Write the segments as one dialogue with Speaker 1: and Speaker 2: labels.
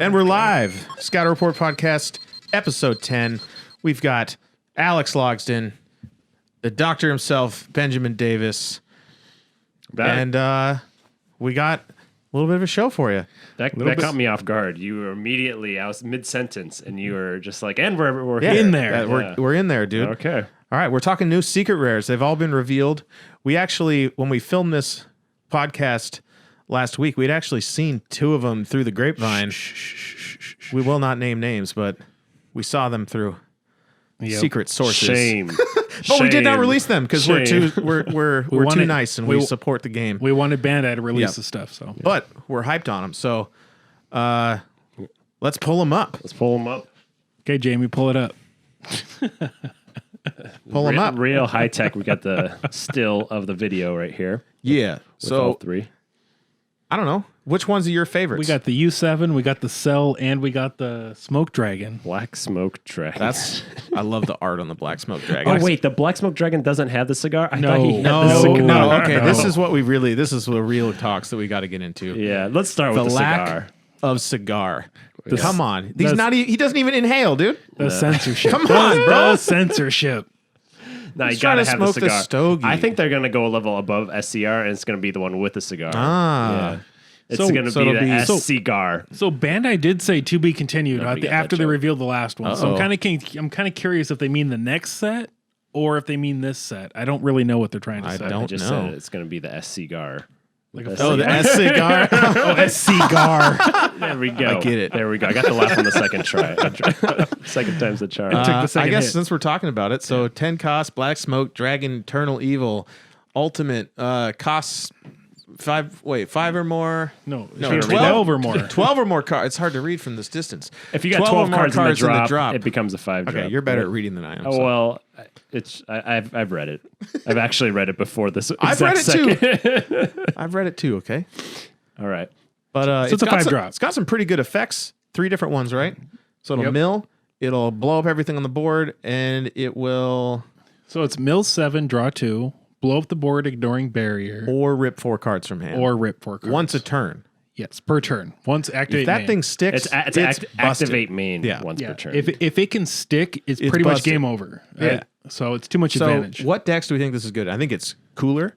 Speaker 1: And we're live. Scatter Report Podcast, episode 10. We've got Alex Logsdon, the doctor himself, Benjamin Davis. And we got a little bit of a show for you.
Speaker 2: That caught me off guard. You were immediately, I was mid-sentence, and you were just like, and we're
Speaker 1: in
Speaker 2: there.
Speaker 1: there. We're in there, dude.
Speaker 2: Okay.
Speaker 1: All right, we're talking new secret rares. They've all been revealed. We actually, when we filmed this podcast last week, we'd actually seen two of them through the grapevine. We will not name names, but we saw them through secret sources.
Speaker 2: Shame.
Speaker 1: But we did not release them because we're too nice and we support the game.
Speaker 3: We wanted Bandai to release the stuff, so
Speaker 1: but we're hyped on them. So let's pull them up.
Speaker 3: Okay, Jamie, pull it up.
Speaker 1: Pull them up.
Speaker 2: Real high tech. We got the still of the video right here.
Speaker 1: Yeah.
Speaker 2: With all three.
Speaker 1: I don't know. Which ones are your favorites?
Speaker 3: We got the U7, we got the Cell, and we got the Smoke Dragon.
Speaker 2: Black Smoke Dragon.
Speaker 1: I love the art on the Black Smoke Dragon.
Speaker 2: Oh wait, the Black Smoke Dragon doesn't have the cigar. I thought he had
Speaker 1: no,
Speaker 2: the cigar.
Speaker 1: no. Okay, this is the real talks that we got to get into.
Speaker 2: Yeah, let's start with the
Speaker 1: lack
Speaker 2: cigar.
Speaker 1: of cigar.
Speaker 2: Yes.
Speaker 1: Come on, he doesn't even inhale, dude.
Speaker 3: The censorship.
Speaker 1: Come on, bro.
Speaker 3: No censorship.
Speaker 2: No, you
Speaker 1: trying
Speaker 2: gotta
Speaker 1: to
Speaker 2: have the
Speaker 1: smoke
Speaker 2: cigar.
Speaker 1: the stogie.
Speaker 2: I think they're gonna go a level above SCR, and it's gonna be the one with the cigar. Yeah. It's going to be the S-cigar.
Speaker 3: So Bandai did say to be continued after they revealed the last one. So I'm kind of curious if they mean the next set or if they mean this set. I don't really know what they're trying to say.
Speaker 2: I just said it's going to be the S-cigar.
Speaker 1: The S-cigar?
Speaker 3: S-cigar.
Speaker 2: There we go.
Speaker 1: I get it.
Speaker 2: There we go. I got the laugh on the second try. Second time's the charm.
Speaker 1: I guess since we're talking about it, so 10 cost, Black Smoke, Dragon, Eternal Evil, Ultimate, costs... Five or more?
Speaker 3: No, 12 or more.
Speaker 1: 12 or more cards. It's hard to read from this distance.
Speaker 2: If you got 12 cards in the drop, it becomes a 5
Speaker 1: drop. Okay, you're better at reading than I am.
Speaker 2: Well, I've read it. I've actually read it before this.
Speaker 1: I've read it too. I've read it too. Okay.
Speaker 2: All right.
Speaker 1: But
Speaker 3: it's a 5 drop.
Speaker 1: It's got some pretty good effects. 3 different ones, right? So it'll mill. It'll blow up everything on the board, and it will.
Speaker 3: So it's mill 7, draw 2. Blow up the board, ignoring barrier.
Speaker 1: Or rip 4 cards from hand. Once a turn.
Speaker 3: Yes, per turn. Once activate
Speaker 1: If that
Speaker 3: main.
Speaker 1: thing sticks, it's
Speaker 2: activate main once per turn.
Speaker 3: If it can stick, it's pretty much game over.
Speaker 1: Yeah.
Speaker 3: So it's too much advantage.
Speaker 1: What decks do we think this is good? I think it's Cooler.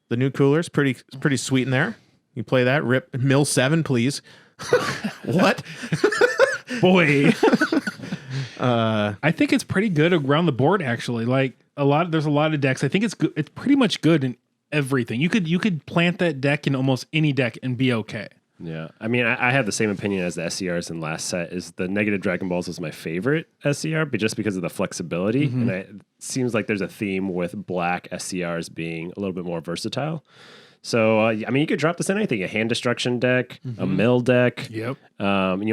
Speaker 1: The new Cooler's pretty sweet in there. You play that. Rip mill 7, please. What?
Speaker 3: Boy. I think it's pretty good around the board, actually. Like there's a lot of decks. I think it's good. It's pretty much good in everything. You could plant that deck in almost any deck and be okay.
Speaker 2: Yeah, I mean, I have the same opinion as the SCRs in last set. Is the negative Dragon Balls was my favorite SCR, but just because of the flexibility, and it seems like there's a theme with black SCRs being a little bit more versatile. So I mean, you could drop this in anything: a hand destruction deck, a mill deck.
Speaker 3: Yep.
Speaker 2: You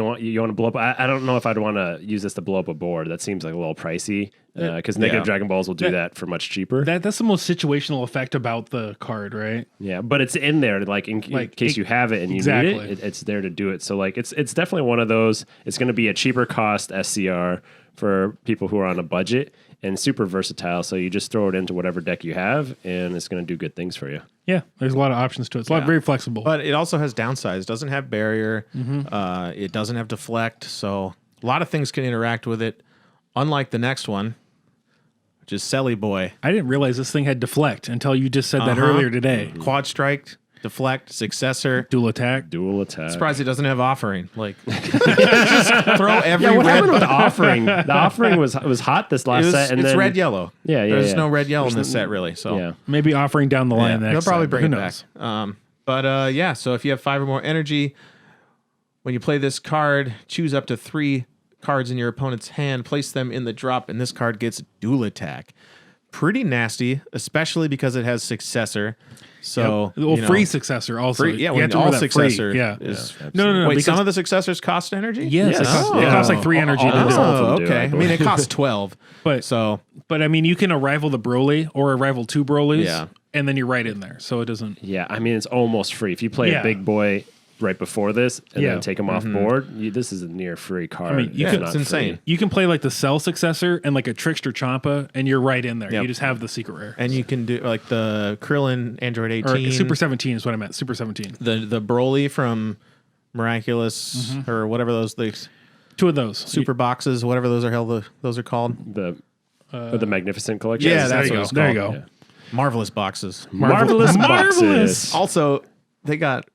Speaker 2: want to blow up. I don't know if I'd want to use this to blow up a board. That seems like a little pricey because negative Dragon Balls will do that for much cheaper.
Speaker 3: That's the most situational effect about the card, right?
Speaker 2: Yeah, but it's in there in case you have it and you need it. It's there to do it. So it's definitely one of those. It's going to be a cheaper cost SCR for people who are on a budget and super versatile. So you just throw it into whatever deck you have, and it's going to do good things for you.
Speaker 3: Yeah, there's a lot of options to it. It's very flexible.
Speaker 1: But it also has downsides. It doesn't have barrier. It doesn't have deflect. So a lot of things can interact with it. Unlike the next one, which is Selly Boy.
Speaker 3: I didn't realize this thing had deflect until you just said that earlier today.
Speaker 1: Quad strike, deflect, successor,
Speaker 3: dual attack.
Speaker 1: Surprised it doesn't have offering. Like just throw every
Speaker 2: what
Speaker 1: red
Speaker 2: happened with the offering? The offering was hot this last set, and
Speaker 1: it's
Speaker 2: then
Speaker 1: red yellow.
Speaker 2: Yeah.
Speaker 1: There's no red yellow in this set really. So
Speaker 3: maybe offering down the line.
Speaker 1: They'll probably bring it back. So if you have 5 or more energy, when you play this card, choose up to 3 cards in your opponent's hand, place them in the drop, and this card gets dual attack. Pretty nasty, especially because it has successor. So
Speaker 3: free successor also.
Speaker 1: All successor.
Speaker 3: No.
Speaker 1: Wait, some of the successors cost energy.
Speaker 3: Yes, it costs like 3 energy.
Speaker 1: Okay. I mean, it costs 12.
Speaker 3: But I mean, you can arrival the Broly or arrival 2 Brolys, and then you're right in there. So it doesn't.
Speaker 2: Yeah, I mean, it's almost free if you play a big boy right before this and then take them off board. This is a near free card.
Speaker 3: I mean, it's insane. You can play like the Cell successor and like a Trickster Champa, and you're right in there. You just have the secret rare.
Speaker 1: And you can do like the Krillin Android 18.
Speaker 3: Or Super 17 is what I meant. Super 17.
Speaker 1: The Broly from Miraculous, or whatever those things,
Speaker 3: 2 of those.
Speaker 1: super boxes, whatever those are held. Those are called
Speaker 2: The Magnificent Collection.
Speaker 1: Yeah,
Speaker 3: There
Speaker 1: that's
Speaker 3: you
Speaker 1: what
Speaker 3: go.
Speaker 1: it's
Speaker 3: There you
Speaker 1: called.
Speaker 3: go.
Speaker 2: Yeah.
Speaker 1: marvelous boxes.
Speaker 2: Marvelous boxes.
Speaker 1: Also, they got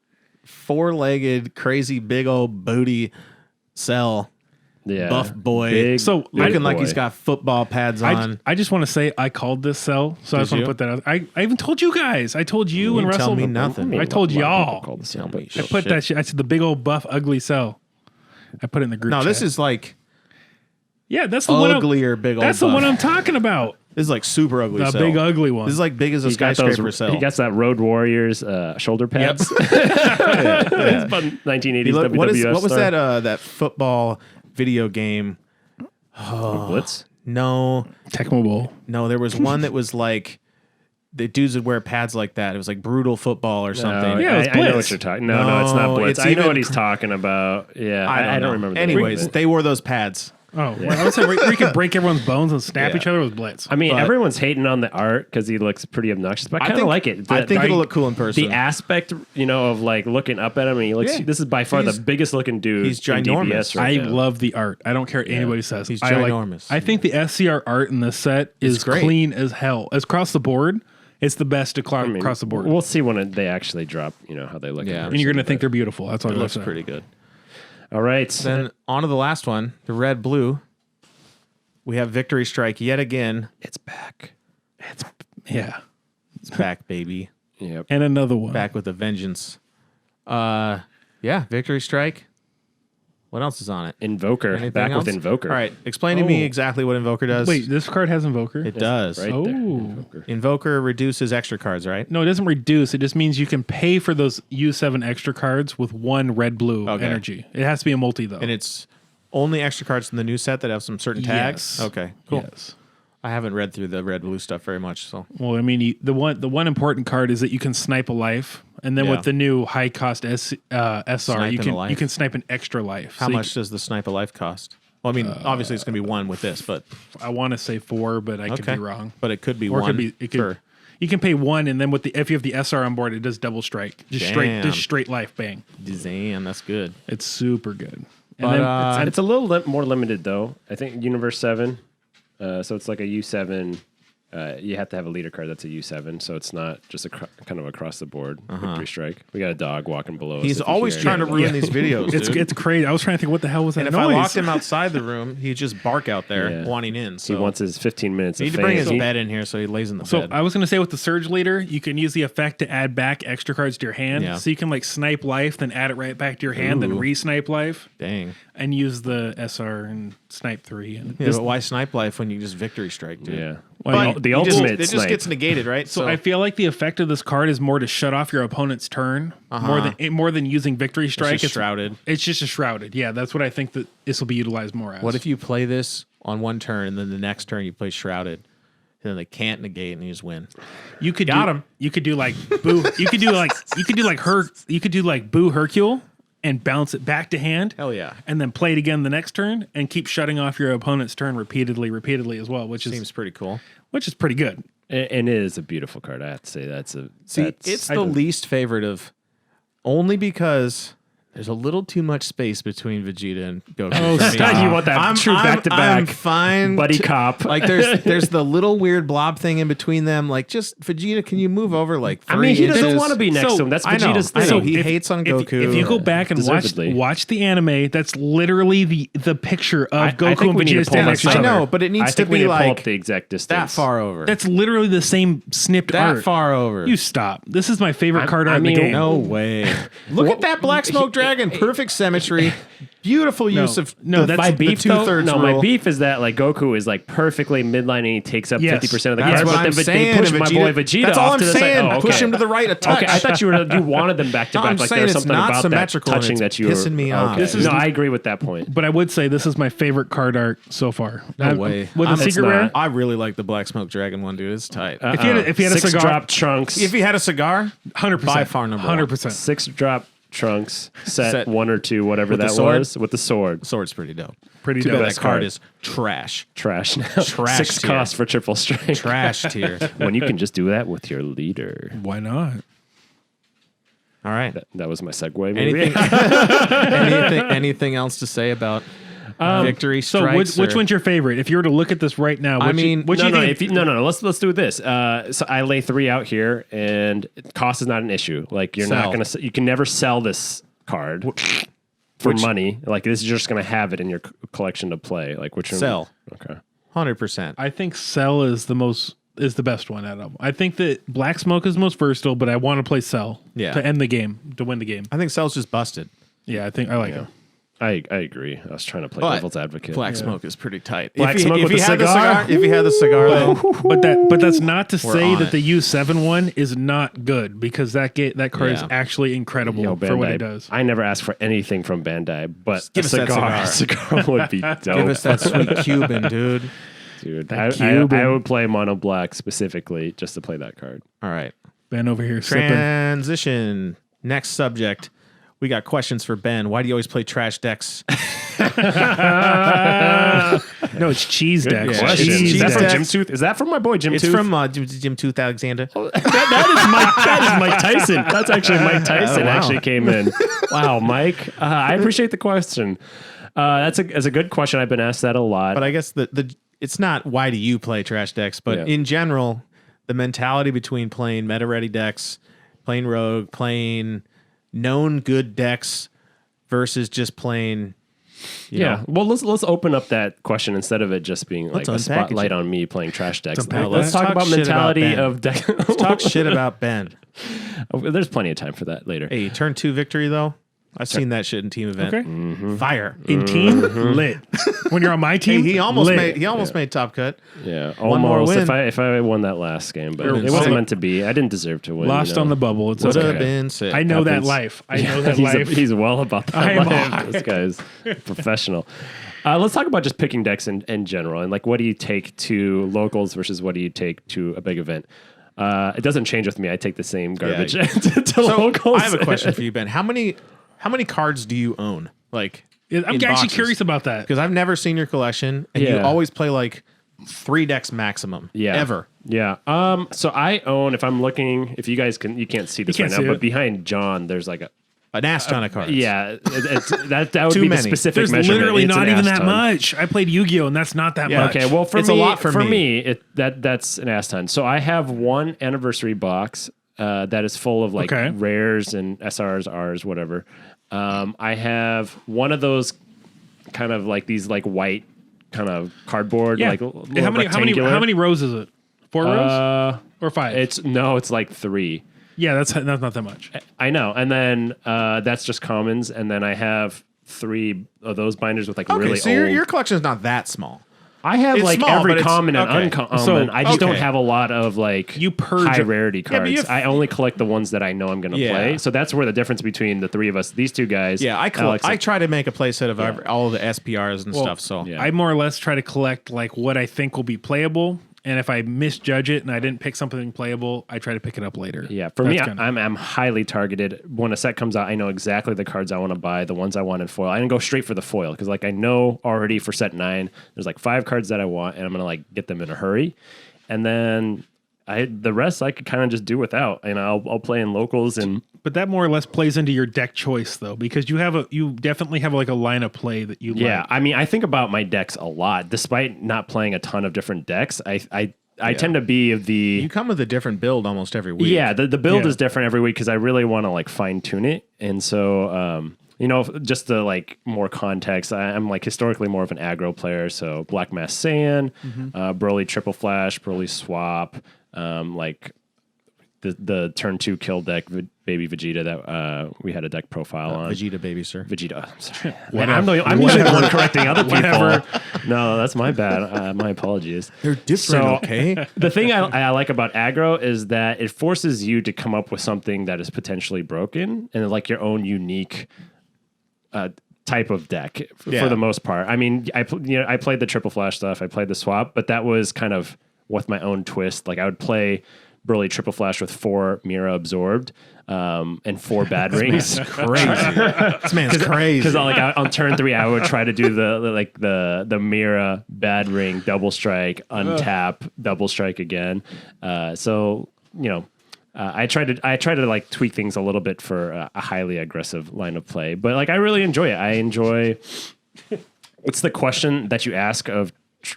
Speaker 1: 4-legged, crazy, big old booty Cell.
Speaker 2: Yeah.
Speaker 1: Buff boy.
Speaker 2: Big,
Speaker 3: So,
Speaker 2: big
Speaker 1: Looking like
Speaker 2: boy.
Speaker 1: he's got football pads on.
Speaker 3: I just want to say I called this Cell, so I just want
Speaker 1: you?
Speaker 3: to put that out. I even told you guys. I told you and
Speaker 1: didn't tell
Speaker 3: Russell.
Speaker 1: me nothing.
Speaker 3: I told
Speaker 2: A lot of people
Speaker 3: y'all.
Speaker 2: call the
Speaker 1: Tell
Speaker 2: Cell,
Speaker 1: me
Speaker 2: but-
Speaker 3: I put that shit. I said the big old buff ugly Cell. I put it in the group.
Speaker 1: No, this
Speaker 3: chat.
Speaker 1: is like
Speaker 3: yeah, that's the one.
Speaker 1: uglier, big old.
Speaker 3: That's the
Speaker 1: buff.
Speaker 3: one I'm talking about.
Speaker 1: This is like super ugly.
Speaker 3: The
Speaker 1: Cell.
Speaker 3: big ugly one.
Speaker 1: This is like big as a
Speaker 2: He got
Speaker 1: skyscraper
Speaker 2: those.
Speaker 1: cell.
Speaker 2: He got that Road Warriors shoulder pads. It's about 1980s WWF
Speaker 1: what was
Speaker 2: star.
Speaker 1: that football video game?
Speaker 2: Blitz?
Speaker 1: No,
Speaker 3: Tecmo Bowl.
Speaker 1: no, there was one that was like the dudes would wear pads like that. It was like brutal football or something.
Speaker 3: Yeah, it was
Speaker 2: I know
Speaker 3: Blitz.
Speaker 2: what you're talking. No, it's not
Speaker 1: No,
Speaker 2: Blitz.
Speaker 1: it's
Speaker 2: I know
Speaker 1: even
Speaker 2: what he's talking about. Yeah, I don't remember. The name of
Speaker 1: Anyways,
Speaker 2: it.
Speaker 1: they wore those pads.
Speaker 3: Oh, well, I would say where you can break everyone's bones and snap
Speaker 1: Yeah.
Speaker 3: each other with Blitz.
Speaker 2: I mean,
Speaker 1: but-
Speaker 2: everyone's hating on the art because he looks pretty obnoxious, but I kind of like it.
Speaker 1: I think it'll look cool in person.
Speaker 2: The aspect, of like looking up at him, and he looks.
Speaker 1: Yeah.
Speaker 2: This is by far the
Speaker 1: He's-
Speaker 2: biggest looking dude.
Speaker 1: he's
Speaker 2: in
Speaker 1: ginormous.
Speaker 2: DBS right
Speaker 3: I
Speaker 2: now.
Speaker 3: love the art. I don't care what anybody says.
Speaker 1: He's
Speaker 3: I
Speaker 1: ginormous.
Speaker 3: I think the SCR art in this set is
Speaker 1: great.
Speaker 3: clean as hell. As across the board, it's the best across the board.
Speaker 2: We'll see when they actually drop. How they look.
Speaker 1: Yeah.
Speaker 3: and you're gonna think they're beautiful. That's all
Speaker 1: It
Speaker 3: I'm
Speaker 1: looks
Speaker 3: saying.
Speaker 1: pretty good.
Speaker 2: All right.
Speaker 1: Then on to the last one, the red blue. We have Victory Strike yet again.
Speaker 2: It's back.
Speaker 3: Yeah,
Speaker 1: It's back, baby.
Speaker 2: Yep.
Speaker 3: and another one.
Speaker 1: Back with a vengeance. Yeah, Victory Strike. What else is on it?
Speaker 2: Invoker.
Speaker 1: Anything
Speaker 2: Back
Speaker 1: else?
Speaker 2: with Invoker.
Speaker 1: All right, explain to me
Speaker 3: Oh.
Speaker 1: exactly what Invoker does.
Speaker 3: Wait, this card has Invoker.
Speaker 1: It does.
Speaker 2: Right there.
Speaker 3: Oh.
Speaker 2: Invoker.
Speaker 1: Invoker reduces extra cards, right?
Speaker 3: No, it doesn't reduce. It just means you can pay for those U7 extra cards with one red blue
Speaker 1: Okay.
Speaker 3: energy. It has to be a multi though.
Speaker 1: And it's only extra cards in the new set that have some certain tags.
Speaker 3: Yes.
Speaker 1: Okay, cool.
Speaker 3: Yes.
Speaker 1: I haven't read through the red blue stuff very much, so
Speaker 3: Well, I mean, the one important card is that you can snipe a life, and then
Speaker 1: Yeah.
Speaker 3: with the new high cost SR,
Speaker 1: Sniping a life.
Speaker 3: you can snipe an extra life.
Speaker 1: how
Speaker 3: So you
Speaker 1: much does the snipe a life cost? Well, I mean, obviously it's going to be one with this, but
Speaker 3: I want to say 4, but I could
Speaker 1: okay,
Speaker 3: be wrong.
Speaker 1: But it could be
Speaker 3: Or it
Speaker 1: one.
Speaker 3: could be it could.
Speaker 1: for-
Speaker 3: You can pay 1, and then if you have the SR on board, it does double strike. Just
Speaker 1: Damn.
Speaker 3: straight life bang.
Speaker 1: Damn, that's good.
Speaker 3: It's super good.
Speaker 1: But,
Speaker 3: And then
Speaker 1: uh,
Speaker 2: It's a little more limited though. I think Universe 7. So it's like a U7. You have to have a leader card that's a U7, so it's not just kind of across the board victory strike. We got a dog walking below us.
Speaker 1: He's
Speaker 2: if you
Speaker 1: always
Speaker 2: hear
Speaker 1: trying to
Speaker 2: it.
Speaker 1: ruin these videos,
Speaker 3: it's
Speaker 1: dude.
Speaker 3: it's crazy. I was trying to think what the hell was that
Speaker 1: And if
Speaker 3: noise.
Speaker 1: I locked him outside the room, he'd just bark out there
Speaker 2: Yeah.
Speaker 1: wanting in. So
Speaker 2: He wants his 15 minutes
Speaker 1: need
Speaker 2: of
Speaker 1: to bring his
Speaker 2: fame.
Speaker 1: bed in here so he lays in the
Speaker 3: So
Speaker 1: bed.
Speaker 3: I was going to say with the Surge Leader, you can use the effect to add back extra cards to your hand.
Speaker 1: Yeah.
Speaker 3: So you can like snipe life, then add it right back to your hand, then
Speaker 1: Ooh.
Speaker 3: re-snipe life,
Speaker 1: Dang.
Speaker 3: and use the SR and snipe 3. And
Speaker 1: Yeah, but why snipe life when you just victory strike, dude?
Speaker 2: Yeah.
Speaker 3: Well,
Speaker 1: But
Speaker 2: the
Speaker 1: you just-
Speaker 2: ultimate
Speaker 1: it just
Speaker 2: snipe.
Speaker 1: gets negated, right?
Speaker 3: so I feel like the effect of this card is more to shut off your opponent's turn more than using Victory Strike.
Speaker 1: just shrouded.
Speaker 3: It's just a shrouded. Yeah, that's what I think that this will be utilized more as.
Speaker 1: What if you play this on one turn and then the next turn you play shrouded? And then they can't negate and you just win.
Speaker 3: you could
Speaker 1: Got
Speaker 3: do,
Speaker 1: him.
Speaker 3: You could do like Boo. You could do like Boo Hercule and bounce it back to hand.
Speaker 1: Hell yeah.
Speaker 3: And then play it again the next turn and keep shutting off your opponent's turn repeatedly as well, which
Speaker 1: Seems pretty cool.
Speaker 3: is pretty good.
Speaker 2: And it is a beautiful card. I have to say that's a.
Speaker 1: See,
Speaker 2: that's,
Speaker 1: it's the least favorite of only because there's a little too much space between Vegeta and Goku.
Speaker 3: Oh,
Speaker 1: for me.
Speaker 3: stop.
Speaker 2: You want that true back-to-back
Speaker 1: I'm fine.
Speaker 2: buddy cop.
Speaker 1: Like there's the little weird blob thing in between them. Like just Vegeta, can you move over like 3
Speaker 2: I mean, he doesn't
Speaker 1: inches?
Speaker 2: want to be next
Speaker 3: So,
Speaker 2: to him. That's
Speaker 1: I know,
Speaker 2: Vegeta's
Speaker 1: I
Speaker 2: thing.
Speaker 1: know. He hates on Goku.
Speaker 3: If you go back and
Speaker 2: Deservedly.
Speaker 3: watch the anime, that's literally the picture of
Speaker 2: I
Speaker 3: Goku
Speaker 2: think
Speaker 3: and
Speaker 2: we need to
Speaker 3: Vegeta
Speaker 2: pull
Speaker 3: standing
Speaker 2: this
Speaker 3: next to
Speaker 1: I
Speaker 3: each other.
Speaker 1: know, but it needs
Speaker 2: I
Speaker 1: to
Speaker 2: think we
Speaker 1: be
Speaker 2: need to pull
Speaker 1: like
Speaker 2: up the exact distance.
Speaker 1: that far over.
Speaker 3: That's literally the same snipped
Speaker 1: that
Speaker 3: art.
Speaker 1: far over.
Speaker 3: You stop. This is my favorite card
Speaker 2: I
Speaker 3: art in
Speaker 2: mean,
Speaker 3: the game.
Speaker 1: No way. Look at that black smoke dragon. Perfect symmetry. Beautiful use of
Speaker 3: no,
Speaker 1: the,
Speaker 3: that's
Speaker 2: My
Speaker 3: the
Speaker 2: beef,
Speaker 1: the
Speaker 2: though,
Speaker 1: two-thirds
Speaker 2: no,
Speaker 1: rule.
Speaker 2: my beef is that like Goku is like perfectly midline and he takes up
Speaker 3: Yes.
Speaker 2: 50% of the
Speaker 1: That's
Speaker 2: card.
Speaker 1: what
Speaker 2: But
Speaker 1: I'm
Speaker 2: then
Speaker 1: saying.
Speaker 2: they push
Speaker 1: and
Speaker 2: my boy Vegeta
Speaker 1: That's all
Speaker 2: off
Speaker 1: I'm
Speaker 2: to the
Speaker 1: saying.
Speaker 2: side. Oh,
Speaker 1: Push
Speaker 2: okay.
Speaker 1: him to the right a touch.
Speaker 2: Okay, I thought you wanted them back to
Speaker 1: No,
Speaker 2: back.
Speaker 1: I'm
Speaker 2: Like
Speaker 1: saying
Speaker 2: there's
Speaker 1: it's
Speaker 2: something
Speaker 1: not
Speaker 2: about that
Speaker 1: symmetrical and
Speaker 2: touching
Speaker 1: it's
Speaker 2: that you were
Speaker 1: pissing me off.
Speaker 2: Okay. No, I agree with that point.
Speaker 3: But I would say this is my favorite card art so far.
Speaker 1: No way.
Speaker 3: With a
Speaker 1: It's
Speaker 3: secret
Speaker 2: not.
Speaker 3: rare.
Speaker 1: I really like the black smoke dragon one, dude. It's tight.
Speaker 3: If you had a
Speaker 2: Six
Speaker 3: cigar,
Speaker 2: drop trunks.
Speaker 1: if he had a cigar,
Speaker 3: 100%.
Speaker 1: by far number one.
Speaker 3: 100%.
Speaker 2: 6 drop trunks set,
Speaker 1: Set
Speaker 2: 1 or 2, whatever
Speaker 1: with the
Speaker 2: that
Speaker 1: sword?
Speaker 2: was with the sword.
Speaker 1: sword's pretty dope.
Speaker 3: Pretty
Speaker 1: Too
Speaker 3: dope.
Speaker 1: bad
Speaker 2: Best
Speaker 1: that card
Speaker 2: card.
Speaker 1: is trash.
Speaker 2: Trash now.
Speaker 1: Trash
Speaker 2: 6
Speaker 1: tier.
Speaker 2: cost for triple strike.
Speaker 1: Trash tier.
Speaker 2: when you can just do that with your leader.
Speaker 3: Why not?
Speaker 1: All right.
Speaker 2: That was my segue. Maybe.
Speaker 1: Anything else to say about victory
Speaker 3: So
Speaker 1: strikes?
Speaker 3: which one's your favorite? If you were to look at this right now,
Speaker 1: I mean,
Speaker 3: what do you think?
Speaker 2: No. Let's do this. So I lay 3 out here, and cost is not an issue. Like you're not gonna, you can never sell this card for money. Like this is just gonna have it in your collection to play. Like which one?
Speaker 1: Sell.
Speaker 2: Okay.
Speaker 1: 100%.
Speaker 3: I think Cell is the best one out of them. I think that Black Smoke is the most versatile, but I want to play Cell to end the game, to win the game.
Speaker 1: I think Cell's just busted.
Speaker 3: Yeah, I think I like him.
Speaker 2: I agree. I was trying to play devil's advocate.
Speaker 1: Black Smoke is pretty tight.
Speaker 2: Black
Speaker 1: if
Speaker 2: Smoke with
Speaker 1: he
Speaker 2: the
Speaker 1: had
Speaker 2: cigar?
Speaker 1: if he had the cigar, though,
Speaker 3: But that's not to say
Speaker 1: on
Speaker 3: that
Speaker 1: it.
Speaker 3: the U7 one is not good, because that card is
Speaker 1: Yeah.
Speaker 3: actually incredible for what it does.
Speaker 2: I never asked for anything from Bandai, but
Speaker 1: give
Speaker 2: a
Speaker 1: us that
Speaker 2: cigar.
Speaker 1: cigar.
Speaker 2: Cigar would be dope.
Speaker 1: give us that sweet Cuban, dude.
Speaker 2: Dude,
Speaker 3: Cuban.
Speaker 2: I would play Mono Black specifically just to play that card.
Speaker 1: All right.
Speaker 3: Ben over here sipping.
Speaker 1: Transition. Next subject. We got questions for Ben. Why do you always play trash decks?
Speaker 3: No, it's cheese decks.
Speaker 1: Yeah.
Speaker 2: Question.
Speaker 1: Cheese
Speaker 2: Is that from
Speaker 1: decks.
Speaker 2: Jim Tooth? Is that from my boy Jim
Speaker 1: It's
Speaker 2: Tooth?
Speaker 1: from Jim Tooth Alexander.
Speaker 2: that is Mike Tyson. That's actually Mike Tyson
Speaker 1: Oh, wow.
Speaker 2: actually came in. Wow, Mike. I appreciate the question. That's a good question. I've been asked that a lot.
Speaker 1: But I guess it's not why do you play trash decks, but
Speaker 2: Yeah.
Speaker 1: in general, the mentality between playing meta ready decks, playing rogue, playing known good decks versus just playing. You know,
Speaker 2: Well, let's open up that question instead of it just being like
Speaker 1: Let's
Speaker 2: a
Speaker 1: unpackage
Speaker 2: spotlight
Speaker 1: it.
Speaker 2: on me playing trash decks.
Speaker 3: unpack
Speaker 2: Let's
Speaker 1: that.
Speaker 2: talk about
Speaker 1: Talk shit about
Speaker 2: mentality
Speaker 1: Ben.
Speaker 2: of deck.
Speaker 1: let's talk shit about Ben.
Speaker 2: There's plenty of time for that later.
Speaker 1: Hey, turn 2 victory though. I've seen that shit in team event.
Speaker 3: Okay.
Speaker 1: Fire.
Speaker 3: In team, lit. When you're on my
Speaker 1: Hey,
Speaker 3: team,
Speaker 1: he almost
Speaker 3: lit.
Speaker 1: made top cut.
Speaker 2: Yeah,
Speaker 1: One more
Speaker 2: almost.
Speaker 1: win.
Speaker 2: If I won that last game, but
Speaker 1: Would've
Speaker 2: it
Speaker 1: been
Speaker 2: wasn't
Speaker 1: sick.
Speaker 2: meant to be. I didn't deserve to win.
Speaker 3: Lost
Speaker 2: you know?
Speaker 3: on the bubble. It's
Speaker 1: Would
Speaker 3: okay.
Speaker 1: have been sick.
Speaker 3: I know that
Speaker 2: Happens.
Speaker 3: life. I know that life.
Speaker 2: He's well about that
Speaker 3: I am
Speaker 2: life.
Speaker 3: on
Speaker 2: This guy's professional. Let's talk about just picking decks in general, and like what do you take to locals versus what do you take to a big event. It doesn't change with me. I take the same garbage to locals.
Speaker 1: I have a question for you, Ben. How many cards do you own? Like,
Speaker 3: I'm actually curious about that.
Speaker 1: because I've never seen your collection, and you
Speaker 2: Yeah.
Speaker 1: always play like 3 decks maximum.
Speaker 2: Yeah.
Speaker 1: Ever.
Speaker 2: Yeah. So I own. If I'm looking, if you guys you can't see this
Speaker 3: can't
Speaker 2: right now,
Speaker 3: see
Speaker 2: but
Speaker 3: it.
Speaker 2: behind John, there's like
Speaker 1: An ass ton of cards.
Speaker 2: that would
Speaker 1: Too
Speaker 2: be
Speaker 1: many.
Speaker 2: the specific
Speaker 3: There's
Speaker 2: measurement.
Speaker 3: literally
Speaker 2: It's
Speaker 3: not
Speaker 2: an
Speaker 3: even
Speaker 2: ass
Speaker 3: that
Speaker 2: ton.
Speaker 3: much. I played Yu-Gi-Oh, and that's not that much.
Speaker 1: Okay,
Speaker 2: Well, for
Speaker 1: It's
Speaker 2: me,
Speaker 1: a lot for
Speaker 2: me, that's an ass ton. So I have one anniversary box that is full of like
Speaker 3: Okay.
Speaker 2: rares and SRs, Rs, whatever. I have one of those kind of like these like white kind of cardboard,
Speaker 3: Yeah.
Speaker 2: like
Speaker 3: how many rows is it? 4 rows or 5?
Speaker 2: It's like 3.
Speaker 3: Yeah, that's not that much.
Speaker 2: I know. And then that's just commons. And then I have 3 of those binders with like
Speaker 1: Okay,
Speaker 2: really
Speaker 1: so
Speaker 2: old.
Speaker 1: your collection is not that small.
Speaker 2: I have
Speaker 1: it's
Speaker 2: like
Speaker 1: small,
Speaker 2: every
Speaker 1: but it's-
Speaker 2: common and
Speaker 1: okay.
Speaker 2: uncommon.
Speaker 3: So-
Speaker 2: I just don't
Speaker 1: okay.
Speaker 2: have a lot of like
Speaker 3: You purge
Speaker 2: high
Speaker 3: it.
Speaker 2: rarity
Speaker 1: but
Speaker 2: cards.
Speaker 1: you have-
Speaker 2: I only collect the ones that I know I'm going to
Speaker 1: Yeah.
Speaker 2: play. So that's where the difference between the 3 of us, these 2 guys.
Speaker 1: Yeah,
Speaker 2: Alex,
Speaker 1: I try to make a playset of all the SPRs and stuff. So
Speaker 2: yeah.
Speaker 3: I more or less try to collect like what I think will be playable, and if I misjudge it and I didn't pick something playable, I try to pick it up later.
Speaker 2: Yeah, for me, I'm highly targeted. When a set comes out, I know exactly the cards I want to buy, the ones I want in foil. I didn't go straight for the foil because, like, I know already for set 9, there's like 5 cards that I want, and I'm gonna like get them in a hurry, and then the rest I could kind of just do without, and I'll play in locals and.
Speaker 3: But that more or less plays into your deck choice though, because you definitely have like a line of play that you
Speaker 2: Yeah,
Speaker 3: like.
Speaker 2: I mean, I think about my decks a lot, despite not playing a ton of different decks. I tend to be of the
Speaker 1: you come with a different build almost every week.
Speaker 2: yeah. The build
Speaker 3: Yeah.
Speaker 2: is different every week because I really want to like fine tune it, and so just to like more context, I'm like historically more of an aggro player. So Black Mass Saiyan, Broly Triple Flash, Broly Swap, like. The turn 2 kill deck, Baby Vegeta that we had a deck profile on.
Speaker 1: Vegeta baby, sir.
Speaker 2: Vegeta. I'm sorry. I'm usually the one correcting other people. No, that's my bad. My apologies.
Speaker 1: They're different,
Speaker 2: So-
Speaker 1: okay?
Speaker 2: The thing I like about aggro is that it forces you to come up with something that is potentially broken and like your own unique type of deck for the most part. I mean, I played the triple flash stuff. I played the swap, but that was kind of with my own twist. Like I would play Broly triple flash with 4 Mira absorbed and 4 bad rings.
Speaker 1: Crazy. This man's crazy.
Speaker 2: Because on turn 3, I would try to do the Mira bad ring double strike, untap, double strike again. So I try to like tweak things a little bit for a highly aggressive line of play, but like I really enjoy it. I enjoy it's the question that you ask of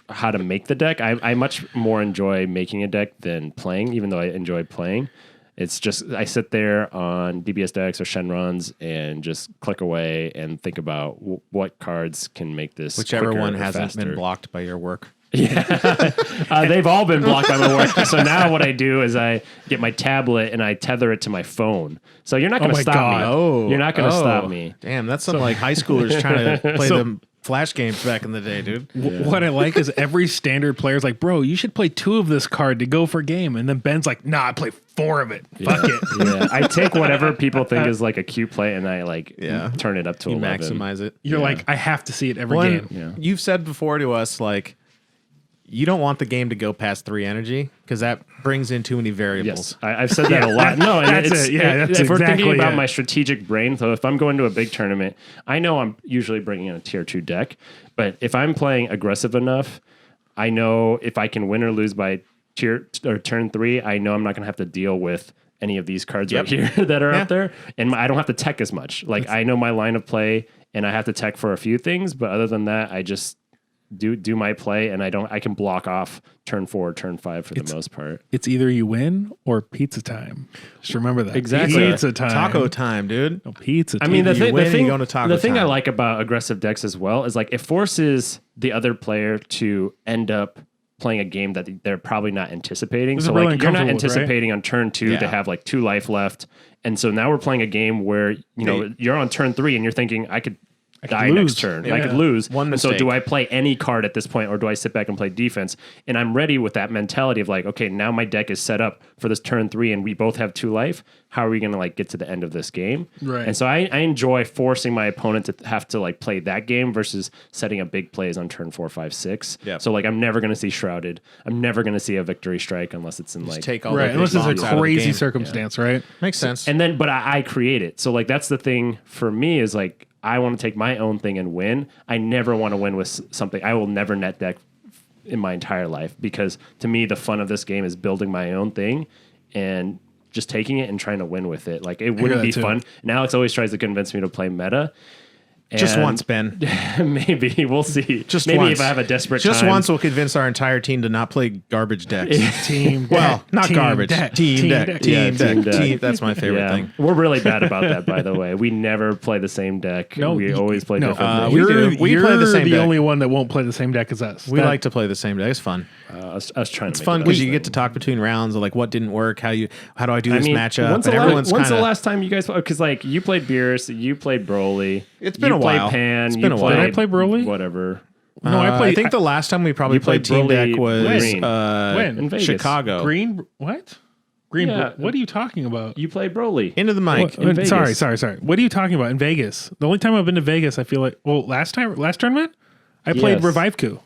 Speaker 2: how to make the deck. I much more enjoy making a deck than playing, even though I enjoy playing. It's just I sit there on DBS decks or Shenrons and just click away and think about what cards can make this
Speaker 1: Whichever
Speaker 2: quicker
Speaker 1: one
Speaker 2: or
Speaker 1: hasn't
Speaker 2: faster.
Speaker 1: been blocked by your work.
Speaker 2: Yeah, they've all been blocked by my work. So now what I do is I get my tablet and I tether it to my phone. So you're not going to
Speaker 3: my
Speaker 2: stop
Speaker 3: God.
Speaker 2: me.
Speaker 1: Oh,
Speaker 2: You're not going to stop me.
Speaker 1: Damn, that's some like high schoolers trying to play them Flash games back in the day, dude.
Speaker 3: What I like is every standard player's like, bro, you should play 2 of this card to go for game. And then Ben's like, nah, I play 4 of it. Fuck it.
Speaker 2: Yeah, I take whatever people think is like a cute play and I like
Speaker 1: Yeah.
Speaker 2: turn it up to
Speaker 1: You
Speaker 2: 11.
Speaker 1: maximize it.
Speaker 3: You're like, I have to see it every
Speaker 1: One,
Speaker 3: game.
Speaker 2: Yeah.
Speaker 1: you've said before to us, like, you don't want the game to go past 3 energy because that brings in too many variables.
Speaker 2: Yes, I've said that a lot. No, and
Speaker 3: That's it. Yeah, that's
Speaker 2: if we're thinking
Speaker 3: exactly
Speaker 2: about
Speaker 3: it.
Speaker 2: my strategic brain, so if I'm going to a big tournament, I know I'm usually bringing in a tier 2 deck, but if I'm playing aggressive enough, I know if I can win or lose by turn 3, I know I'm not going to have to deal with any of these cards right here that are
Speaker 1: Yeah.
Speaker 2: up there, and I don't have to tech as much. Like I know my line of play, and I have to tech for a few things, but other than that, I just do my play, and I can block off turn 4, turn 5 for the most part.
Speaker 3: It's either you win or pizza time. Just remember that.
Speaker 2: Exactly.
Speaker 3: Pizza time.
Speaker 1: Taco time, dude.
Speaker 3: No, pizza
Speaker 2: I
Speaker 3: time.
Speaker 2: mean, the
Speaker 1: Either you
Speaker 2: thing,
Speaker 1: win
Speaker 2: the
Speaker 1: or you
Speaker 2: thing,
Speaker 1: go to taco
Speaker 2: the thing I
Speaker 1: time.
Speaker 2: like about aggressive decks as well is like it forces the other player to end up playing a game that they're probably not anticipating.
Speaker 3: This is
Speaker 2: So
Speaker 3: really
Speaker 2: like you're not
Speaker 3: uncomfortable, right?
Speaker 2: anticipating on turn 2 to
Speaker 1: Yeah.
Speaker 2: have like 2 life left, and so now we're playing a game where you're on turn 3 and you're thinking I could die
Speaker 3: lose.
Speaker 2: next turn. I
Speaker 3: Yeah.
Speaker 2: could lose.
Speaker 1: One
Speaker 2: And so
Speaker 1: mistake.
Speaker 2: do I play any card at this point or do I sit back and play defense? And I'm ready with that mentality of like, okay, now my deck is set up for this turn 3 and we both have 2 life. How are we going to like get to the end of this game?
Speaker 3: Right.
Speaker 2: And so I enjoy forcing my opponent to have to like play that game versus setting up big plays on turn 4, 5, 6.
Speaker 1: Yep.
Speaker 2: So like I'm never going to see Shrouded. I'm never going to see a victory strike unless it's in like
Speaker 1: Take all
Speaker 3: right,
Speaker 1: the
Speaker 3: unless it's
Speaker 1: bombs out of
Speaker 3: a
Speaker 1: the
Speaker 3: crazy
Speaker 1: game.
Speaker 3: circumstance, right?
Speaker 1: Makes sense.
Speaker 2: and then, but I create it. So like that's the thing for me is like I want to take my own thing and win. I never want to win with something. I will never net deck in my entire life because to me the fun of this game is building my own thing and just taking it and trying to win with it. Like it wouldn't
Speaker 3: that
Speaker 2: be
Speaker 3: too.
Speaker 2: fun. And Alex always tries to convince me to play meta.
Speaker 1: Just
Speaker 2: And
Speaker 1: once, Ben.
Speaker 2: maybe we'll see.
Speaker 1: Just
Speaker 2: maybe
Speaker 1: once.
Speaker 2: if I have a desperate
Speaker 1: Just
Speaker 2: time.
Speaker 1: once we'll convince our entire team to not play garbage decks.
Speaker 3: Team
Speaker 1: Well,
Speaker 3: deck,
Speaker 1: not
Speaker 3: team
Speaker 1: garbage.
Speaker 3: deck,
Speaker 1: Team deck.
Speaker 3: deck.
Speaker 1: Team
Speaker 2: Yeah,
Speaker 1: deck.
Speaker 2: team deck.
Speaker 1: Team. That's my favorite
Speaker 2: Yeah,
Speaker 1: thing.
Speaker 2: we're really bad about that, by the way. We never play the same deck.
Speaker 3: No,
Speaker 2: we always play
Speaker 3: no,
Speaker 2: different.
Speaker 1: we
Speaker 2: things.
Speaker 1: do. We
Speaker 3: you're
Speaker 1: play the same
Speaker 3: the
Speaker 1: deck.
Speaker 3: only one that won't play the same deck as us.
Speaker 1: We like to play the same deck. It's fun.
Speaker 2: I was trying
Speaker 1: It's
Speaker 2: to make
Speaker 1: fun
Speaker 2: it
Speaker 1: because
Speaker 2: up.
Speaker 1: you get to talk between rounds of like what didn't work, how do I do this matchup,
Speaker 2: When's,
Speaker 1: and everyone's
Speaker 2: when's
Speaker 1: kind
Speaker 2: the
Speaker 1: of.
Speaker 2: last time you guys? Because like you played Beerus, you played Broly.
Speaker 1: It's been
Speaker 2: you
Speaker 1: a
Speaker 2: played
Speaker 1: while.
Speaker 2: Pan.
Speaker 1: It's
Speaker 2: you
Speaker 1: been a while.
Speaker 2: played
Speaker 3: Did I play Broly?
Speaker 2: Whatever.
Speaker 3: No, I played.
Speaker 1: I think the last time we probably
Speaker 2: You played
Speaker 1: played Team
Speaker 2: Broly
Speaker 1: Deck was
Speaker 2: Green.
Speaker 3: When?
Speaker 2: In Vegas.
Speaker 1: Chicago.
Speaker 3: Green. What? Green.
Speaker 2: Yeah.
Speaker 3: What are you talking about?
Speaker 2: You played Broly.
Speaker 1: Into the mic.
Speaker 2: in Vegas.
Speaker 3: Sorry. What are you talking about in Vegas? The only time I've been to Vegas, I feel like. Well, last tournament, I played
Speaker 2: Yes.
Speaker 3: Revive Coup.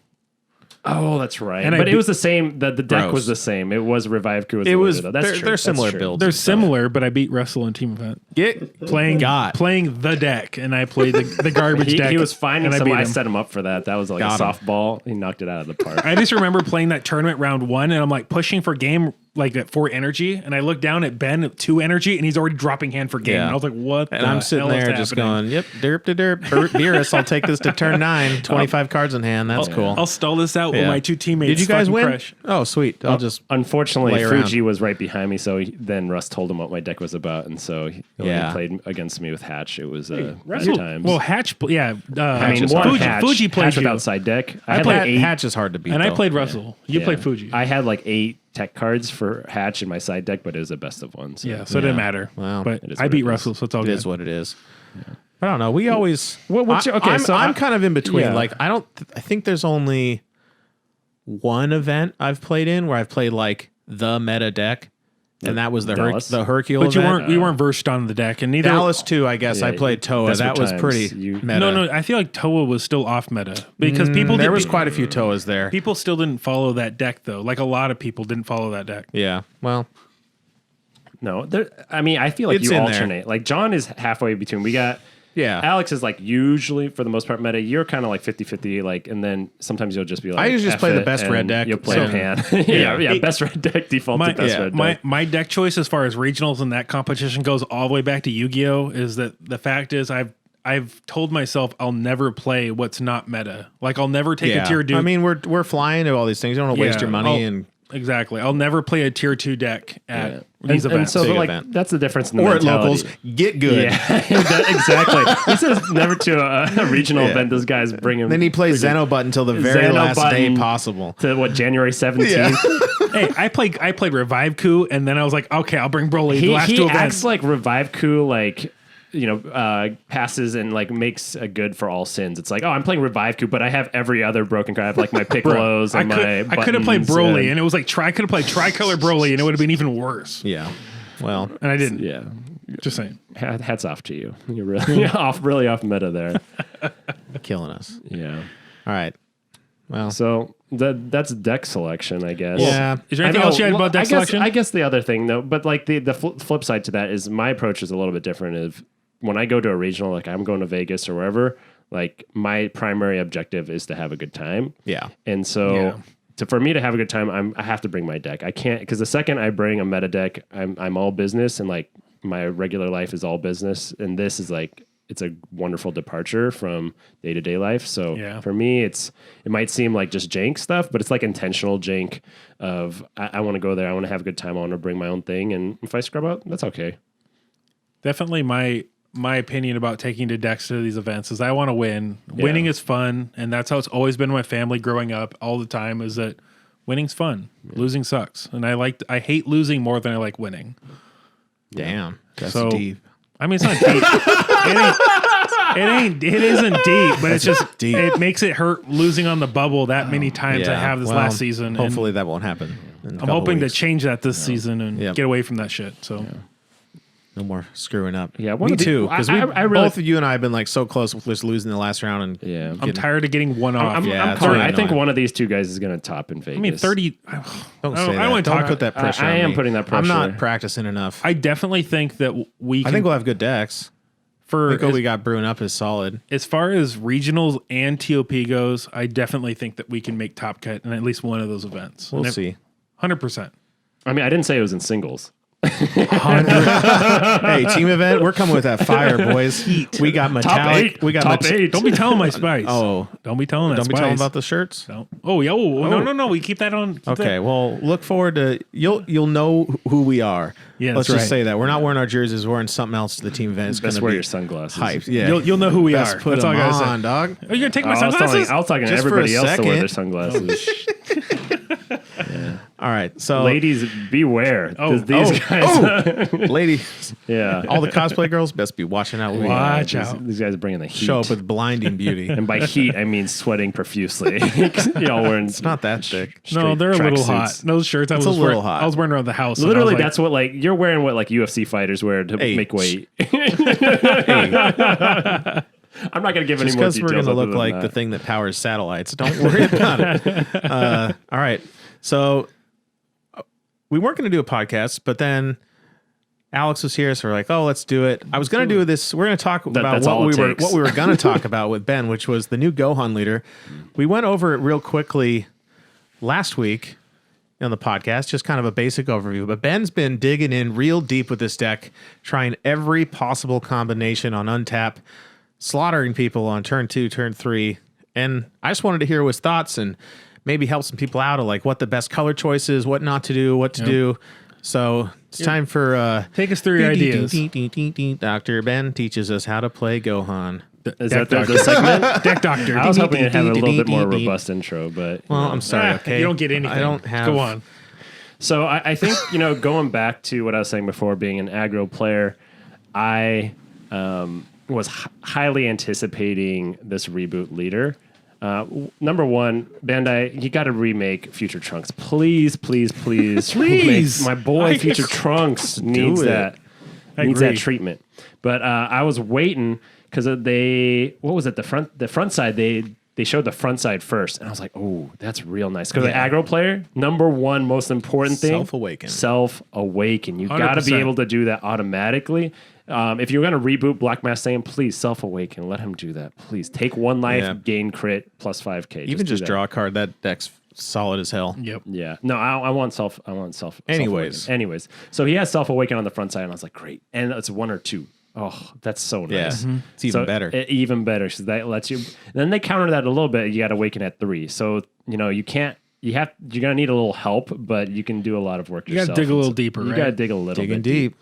Speaker 2: Oh, that's right.
Speaker 3: And I
Speaker 2: but it
Speaker 3: beat-
Speaker 2: was the same. The deck
Speaker 1: Gross.
Speaker 2: was the same. It was Revive Crew.
Speaker 1: It was.
Speaker 2: That's true.
Speaker 1: They're
Speaker 2: That's
Speaker 1: similar
Speaker 2: true.
Speaker 1: builds.
Speaker 3: They're similar, but I beat Russell in team event.
Speaker 1: Get
Speaker 3: Playing the deck, and I played the garbage deck.
Speaker 2: He was finding
Speaker 3: and I
Speaker 2: someone.
Speaker 3: beat
Speaker 2: I
Speaker 3: him.
Speaker 2: set him up for that. That was like
Speaker 1: Got
Speaker 2: a
Speaker 1: him.
Speaker 2: softball. He knocked it out of the park.
Speaker 3: I just remember playing that tournament round 1, and I'm like pushing for game like at 4 energy, and I look down at Ben at 2 energy, and he's already dropping hand for game.
Speaker 1: Yeah.
Speaker 3: And I was like, "What?"
Speaker 1: And
Speaker 3: the
Speaker 1: I'm sitting
Speaker 3: hell is
Speaker 1: there just
Speaker 3: happening?
Speaker 1: going, "Yep, derp to derp, Beerus. I'll take this to turn 9. 25 cards in hand. That's cool."
Speaker 3: I'll stall this out
Speaker 1: Yeah.
Speaker 3: with my 2 teammates.
Speaker 1: Did you guys
Speaker 3: fucking
Speaker 1: win?
Speaker 3: Crush.
Speaker 1: Oh, sweet. I'll just.
Speaker 2: Unfortunately,
Speaker 1: lay around.
Speaker 2: Fuji was right behind me, so then Russ told him what my deck was about, and so when
Speaker 1: Yeah.
Speaker 2: he played against me with Hatch, it was good
Speaker 3: Russell-
Speaker 2: times.
Speaker 3: Well, Hatch, yeah.
Speaker 2: I mean,
Speaker 1: is
Speaker 2: one
Speaker 1: hard.
Speaker 2: Hatch,
Speaker 3: Fuji played
Speaker 2: Hatch
Speaker 3: you.
Speaker 2: with outside deck. I
Speaker 3: I
Speaker 2: had
Speaker 3: played
Speaker 2: like 8.
Speaker 1: Hatch is hard to beat.
Speaker 3: And I
Speaker 1: though.
Speaker 3: played Russell. You
Speaker 2: Yeah.
Speaker 3: played Fuji.
Speaker 2: I had like 8 tech cards for Hatch in my side deck, but it was the best of ones. So.
Speaker 3: yeah, so it didn't matter.
Speaker 1: Wow.
Speaker 3: But
Speaker 2: It is
Speaker 3: I
Speaker 2: what
Speaker 3: beat
Speaker 2: it is.
Speaker 3: Russell, so it's all
Speaker 1: It
Speaker 3: good.
Speaker 1: is what it is. I don't know. We always.
Speaker 2: what's your- okay,
Speaker 1: I'm,
Speaker 2: so
Speaker 1: I'm
Speaker 2: I-
Speaker 1: kind of in between.
Speaker 2: yeah.
Speaker 1: Like I think there's only one event I've played in where I've played like the meta deck, and that was the
Speaker 2: Dallas?
Speaker 1: the Hercule
Speaker 3: But you
Speaker 1: event.
Speaker 3: weren't versed on the deck, and neither
Speaker 1: Dallas too. I guess
Speaker 2: Yeah,
Speaker 1: I played Toa.
Speaker 2: Desperate
Speaker 1: That was
Speaker 2: Times,
Speaker 1: pretty
Speaker 2: you-
Speaker 1: meta.
Speaker 3: No, I feel like Toa was still off meta because people
Speaker 1: There
Speaker 3: did-
Speaker 1: was quite a few Toas there.
Speaker 3: people still didn't follow that deck though. Like a lot of people didn't follow that deck.
Speaker 1: Yeah. Well,
Speaker 2: No, I mean, I feel like
Speaker 1: It's
Speaker 2: you
Speaker 1: in there.
Speaker 2: alternate. Like John is halfway between. We got
Speaker 1: Yeah.
Speaker 2: Alex is like usually for the most part meta. You're kind of like 50-50, like, and then sometimes you'll just be like,
Speaker 1: I usually just
Speaker 2: F
Speaker 1: play the
Speaker 2: it,
Speaker 1: best
Speaker 2: and
Speaker 1: red deck,
Speaker 2: You'll play
Speaker 1: so-
Speaker 2: pan. yeah, best red deck default to best red deck.
Speaker 3: My deck choice as far as regionals and that competition goes all the way back to Yu-Gi-Oh! Is that the fact is I've told myself I'll never play what's not meta. Like I'll never take a tier 2.
Speaker 1: I mean, we're flying to all these things. You don't want to waste your money and
Speaker 3: exactly. I'll never play a tier 2 deck at these
Speaker 2: and
Speaker 3: events.
Speaker 2: so
Speaker 1: Big
Speaker 2: like
Speaker 1: event.
Speaker 2: that's the difference in the
Speaker 1: or at
Speaker 2: mentality.
Speaker 1: locals. Get good.
Speaker 2: Yeah, exactly. He says never to a regional
Speaker 1: Yeah.
Speaker 2: event. This guy's bringing.
Speaker 1: Then he plays Xenobut until the very last day
Speaker 2: Xenobut
Speaker 1: possible.
Speaker 2: to what, January 17th.
Speaker 3: Hey, I played Revive Coup, and then I was like, okay, I'll bring Broly the last
Speaker 2: He
Speaker 3: two
Speaker 2: acts
Speaker 3: events.
Speaker 2: like Revive Coup, like, passes and like makes a good for all sins. It's like, oh, I'm playing Revive Coup, but I have every other broken card. I have like my Piccolos and
Speaker 3: I could have played
Speaker 2: buttons
Speaker 3: Broly, and it was like I could have played Tricolor Broly, and it would have been even worse.
Speaker 1: Yeah. Well,
Speaker 3: And I didn't.
Speaker 2: yeah.
Speaker 3: Just saying.
Speaker 2: Hats off to you. You're really really off meta there.
Speaker 1: killing us.
Speaker 2: Yeah.
Speaker 1: All right. Well,
Speaker 2: So that's deck selection, I guess.
Speaker 1: yeah.
Speaker 3: Is there anything else you had about deck selection?
Speaker 2: I guess the other thing though, but like the flip side to that is my approach is a little bit different. If when I go to a regional, like I'm going to Vegas or wherever, like my primary objective is to have a good time.
Speaker 1: Yeah.
Speaker 2: And so
Speaker 3: Yeah.
Speaker 2: for me to have a good time, I have to bring my deck. I can't, because the second I bring a meta deck, I'm all business, and like my regular life is all business, and this is like it's a wonderful departure from day-to-day life. So
Speaker 3: Yeah.
Speaker 2: for me, it might seem like just jank stuff, but it's like intentional jank of I want to go there, I want to have a good time, I want to bring my own thing, and if I scrub out, that's okay.
Speaker 3: Definitely my opinion about taking the decks to these events is I want to win. Winning is fun, and that's how it's always been in my family growing up all the time, is that winning's fun. Losing sucks. And I hate losing more than I like winning.
Speaker 1: Damn. That's
Speaker 3: So-
Speaker 1: deep.
Speaker 3: I mean, it's not deep. It isn't deep, but it's just
Speaker 1: deep.
Speaker 3: it makes it hurt losing on the bubble that many times I have this
Speaker 1: well,
Speaker 3: last season. and
Speaker 1: Hopefully that won't happen.
Speaker 3: I'm hoping to change that this season and
Speaker 1: Yep.
Speaker 3: get away from that shit. So
Speaker 1: No more screwing up.
Speaker 2: Yeah, one
Speaker 1: me
Speaker 2: of the-
Speaker 1: too. Because
Speaker 2: I really-
Speaker 1: both of you and I have been like so close with just losing the last round. And
Speaker 2: Yeah.
Speaker 3: I'm tired of getting one off.
Speaker 2: I'm
Speaker 1: Yeah, it's
Speaker 2: torn.
Speaker 1: really
Speaker 2: I think
Speaker 1: annoying.
Speaker 2: one of these two guys is going to top in Vegas.
Speaker 3: I mean, 30.
Speaker 1: don't
Speaker 3: I
Speaker 1: say
Speaker 3: don't
Speaker 1: that.
Speaker 3: wanna
Speaker 1: Don't
Speaker 3: talk-
Speaker 1: put that pressure.
Speaker 2: I
Speaker 1: on
Speaker 2: am
Speaker 1: me.
Speaker 2: putting that
Speaker 1: I'm not
Speaker 2: pressure.
Speaker 1: practicing enough.
Speaker 3: I definitely think that we
Speaker 1: I
Speaker 3: can,
Speaker 1: think we'll have good decks. I
Speaker 3: for
Speaker 1: think what we got brewing up is solid.
Speaker 3: as far as regionals and TOP goes, I definitely think that we can make top cut in at least one of those events.
Speaker 1: We'll see.
Speaker 3: 100%.
Speaker 2: I mean, I didn't say it was in singles.
Speaker 1: Hey, team event, we're coming with that fire, boys. We got metallic. We got
Speaker 2: Top eight.
Speaker 3: Don't be telling my spice.
Speaker 1: Oh,
Speaker 3: Don't be telling that
Speaker 1: don't be
Speaker 3: spice.
Speaker 1: telling about the shirts.
Speaker 3: No. Oh, yeah. Oh, no. We keep that on. Keep
Speaker 1: Okay,
Speaker 3: that-
Speaker 1: well, look forward to you'll know who we are.
Speaker 3: Yeah,
Speaker 1: let's
Speaker 3: that's
Speaker 1: just
Speaker 3: right.
Speaker 1: say that we're not wearing our jerseys. We're wearing something else to the team event. It's
Speaker 2: Best
Speaker 1: gonna
Speaker 2: wear
Speaker 1: be
Speaker 2: your sunglasses.
Speaker 1: hyped. Yeah,
Speaker 3: You'll know who we
Speaker 1: Best
Speaker 3: are.
Speaker 1: put
Speaker 3: That's all I
Speaker 1: them
Speaker 3: gotta say.
Speaker 1: on, dog.
Speaker 3: Are you gonna take my
Speaker 2: I was
Speaker 3: sunglasses?
Speaker 2: talking to
Speaker 1: Just for
Speaker 2: everybody
Speaker 1: a
Speaker 2: else to wear
Speaker 1: second.
Speaker 2: their sunglasses.
Speaker 1: All right, so
Speaker 2: Ladies, beware.
Speaker 3: Oh,
Speaker 2: 'cause these guys.
Speaker 1: ladies,
Speaker 2: Yeah.
Speaker 1: all the cosplay girls best be watching out. We
Speaker 3: Watch
Speaker 2: these,
Speaker 3: out.
Speaker 2: These guys are bringing the heat.
Speaker 1: show up with blinding beauty.
Speaker 2: And by heat, I mean sweating profusely. Y'all wearing
Speaker 1: It's not that thick.
Speaker 3: No, they're a little hot.
Speaker 2: suits.
Speaker 3: Those shirts, I was
Speaker 1: a little
Speaker 3: wearing,
Speaker 1: hot.
Speaker 3: I was wearing around the house. and I
Speaker 2: Literally,
Speaker 3: was like,
Speaker 2: that's what like you're wearing what like UFC fighters wear to
Speaker 1: Hey,
Speaker 2: make weight.
Speaker 1: Hey,
Speaker 2: I'm not going to give any
Speaker 1: just
Speaker 2: more
Speaker 1: because
Speaker 2: details.
Speaker 1: we're gonna
Speaker 2: other
Speaker 1: look
Speaker 2: than
Speaker 1: like
Speaker 2: that.
Speaker 1: the thing that powers satellites, don't worry about it. All right, so we weren't going to do a podcast, but then Alex was here, so we're like, "Oh, let's do it." I was going to do this. We're going to talk about
Speaker 2: that's all it takes.
Speaker 1: what we were going to talk about with Ben, which was the new Gohan leader. We went over it real quickly last week on the podcast, just kind of a basic overview. But Ben's been digging in real deep with this deck, trying every possible combination on untap, slaughtering people on turn 2, turn 3, and I just wanted to hear his thoughts and maybe help some people out of like what the best color choice is, what not to do, what to do. So it's time for
Speaker 3: take us through your ideas.
Speaker 1: Dr. Ben teaches us how to play Gohan.
Speaker 2: Is that the segment?
Speaker 3: Deck Doctor.
Speaker 2: I was hoping to have a little bit more robust intro, but
Speaker 1: Well, I'm sorry. Okay,
Speaker 3: You don't get anything.
Speaker 1: I don't have.
Speaker 3: Go on.
Speaker 2: So I think, going back to what I was saying before, being an aggro player, I was highly anticipating this reboot leader. Number one, Bandai, you got to remake Future Trunks. Please, please, please.
Speaker 3: Please.
Speaker 2: My boy Future Trunks needs
Speaker 1: it.
Speaker 2: that.
Speaker 3: I
Speaker 2: Needs
Speaker 3: agree.
Speaker 2: that treatment. But I was waiting because what was it? The front side, they showed the front side first, and I was like, "Oh, that's real nice." Because the aggro player, number one most important thing,
Speaker 1: Self-awaken.
Speaker 2: Self-awaken. You got to be
Speaker 3: 100%.
Speaker 2: able to do that automatically. If you're going to reboot Black Mass Saiyan, please self-awaken. Let him do that. Please take 1 life,
Speaker 1: Yeah.
Speaker 2: gain crit plus 5k.
Speaker 1: Even just
Speaker 2: do that.
Speaker 1: draw a card. That deck's solid as hell.
Speaker 3: Yep.
Speaker 2: Yeah. No, I want self.
Speaker 1: Anyways.
Speaker 2: Self-awaken. So he has self-awaken on the front side, and I was like, great. And it's 1 or 2. Oh, that's so
Speaker 1: Yeah.
Speaker 2: nice.
Speaker 1: It's even better.
Speaker 2: Even better. So that lets you. Then they counter that a little bit. You got to awaken at 3. So you can't. You're gonna need a little help, but you can do a lot of work
Speaker 3: You
Speaker 2: yourself.
Speaker 3: got to dig a little deeper,
Speaker 2: You
Speaker 3: right?
Speaker 2: got to dig a little
Speaker 1: Digging
Speaker 2: bit
Speaker 1: deep.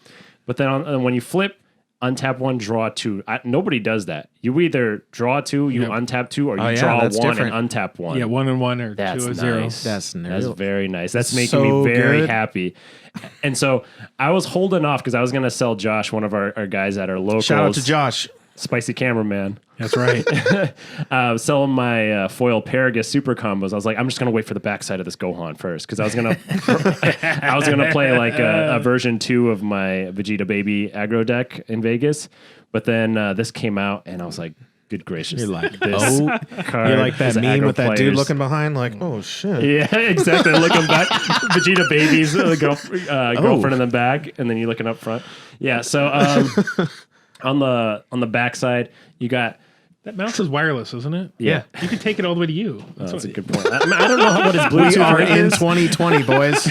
Speaker 2: But then when you flip, untap 1, draw 2. Nobody does that. You either draw 2, you untap 2, or you
Speaker 1: Oh, yeah,
Speaker 2: draw 1
Speaker 1: that's different.
Speaker 2: and untap 1.
Speaker 3: Yeah, 1 and 1 or
Speaker 2: That's
Speaker 3: 2 and
Speaker 2: nice.
Speaker 3: 0.
Speaker 2: That's very nice. That's making
Speaker 1: so
Speaker 2: me very
Speaker 1: good.
Speaker 2: happy. And so I was holding off because I was going to sell Josh, one of our guys at our locals.
Speaker 1: Shout out to Josh.
Speaker 2: Spicy cameraman.
Speaker 3: That's right.
Speaker 2: Selling my foil Paragus super combos. I was like, I'm just gonna wait for the backside of this Gohan first because I was gonna play like a version 2 of my Vegeta Baby aggro deck in Vegas, but then this came out and I was like, good gracious,
Speaker 1: You're like,
Speaker 2: this card
Speaker 1: You're like that
Speaker 2: is
Speaker 1: meme
Speaker 2: aggro
Speaker 1: with that dude
Speaker 2: players.
Speaker 1: looking behind, like, oh shit.
Speaker 2: Yeah, exactly. Looking back, Vegeta Baby's girlfriend in the back, and then you looking up front. Yeah, so on the backside, you got.
Speaker 3: That mouse is wireless, isn't it?
Speaker 2: Yeah.
Speaker 3: You can take it all the way to you.
Speaker 2: That's a good point. I don't know what his Bluetooth
Speaker 1: We are
Speaker 2: rate
Speaker 1: in
Speaker 2: is.
Speaker 1: 2020, boys.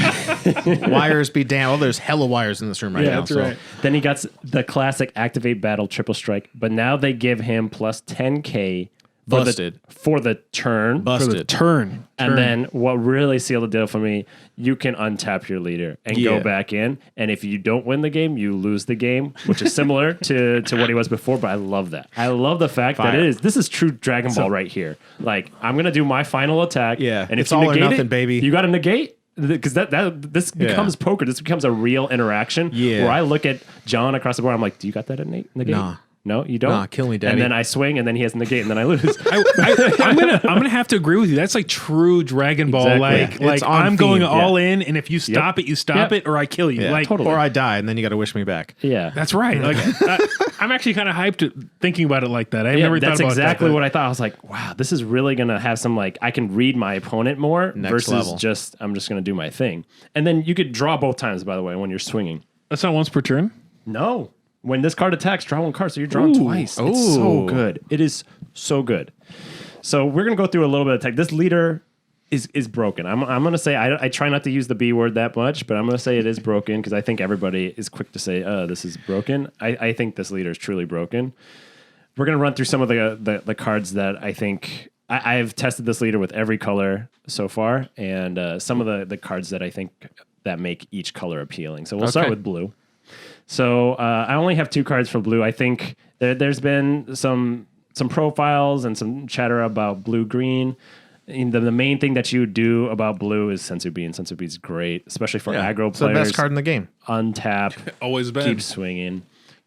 Speaker 1: Wires be damn. Oh, there's hella wires in this room right now.
Speaker 3: that's right.
Speaker 2: Then he got the classic activate battle triple strike, but now they give him plus 10k for
Speaker 1: Busted.
Speaker 2: for the turn.
Speaker 3: For the
Speaker 1: Busted.
Speaker 3: turn.
Speaker 2: And then what really sealed the deal for me, you can untap your leader and
Speaker 1: Yeah.
Speaker 2: go back in. And if you don't win the game, you lose the game, which is similar to what he was before. But I love that. I love the fact that
Speaker 1: Fire.
Speaker 2: this is true Dragon Ball right here. Like, I'm going to do my final attack.
Speaker 1: Yeah,
Speaker 2: And
Speaker 1: it's
Speaker 2: if you
Speaker 1: all or
Speaker 2: negate
Speaker 1: nothing,
Speaker 2: it,
Speaker 1: baby.
Speaker 2: You got to negate. Because this becomes poker. This becomes a real interaction.
Speaker 1: Yeah.
Speaker 2: Where I look at John across the board. I'm like, do you got that negate?
Speaker 1: Nah.
Speaker 2: No, you don't.
Speaker 1: Nah, kill me, daddy.
Speaker 2: And then I swing, and then he has negate, and then I lose.
Speaker 3: I'm gonna have to agree with you. That's like true Dragon Ball.
Speaker 2: Exactly.
Speaker 3: Like
Speaker 1: It's on
Speaker 3: I'm going
Speaker 1: theme.
Speaker 3: all in, and if you stop it, you stop
Speaker 2: Yep.
Speaker 3: it, or I kill you.
Speaker 1: Yeah,
Speaker 3: Like
Speaker 2: totally.
Speaker 1: Or I die, and then you got to wish me back.
Speaker 2: Yeah,
Speaker 3: that's right. Like I'm actually kind of hyped at thinking about it like that. I never thought
Speaker 2: that's
Speaker 3: about
Speaker 2: exactly
Speaker 3: that.
Speaker 2: what I thought. I was like, wow, this is really gonna have some like I can read my opponent more
Speaker 1: Next
Speaker 2: versus
Speaker 1: level.
Speaker 2: just I'm just gonna do my thing. And then you could draw both times, by the way, when you're swinging.
Speaker 3: That's not once per turn.
Speaker 2: No, when this card attacks, draw 1 card, so you're drawing twice. It's so
Speaker 1: Ooh.
Speaker 2: good. It is so good. So we're gonna go through a little bit of tech. This leader is broken. I'm gonna say I try not to use the B word that much, but I'm gonna say it is broken because I think everybody is quick to say, this is broken. I think this leader is truly broken. We're gonna run through some of the cards that I think I've tested this leader with every color so far, and some of the cards that I think that make each color appealing. So we'll start
Speaker 1: Okay.
Speaker 2: with blue. So I only have 2 cards for blue. I think there's been some profiles and some chatter about blue green. And the main thing that you do about blue is Sensu Bean. Sensu Bean's great, especially for aggro
Speaker 1: It's the
Speaker 2: players.
Speaker 1: best card in the game.
Speaker 2: Untap,
Speaker 3: Always been.
Speaker 2: keep swinging.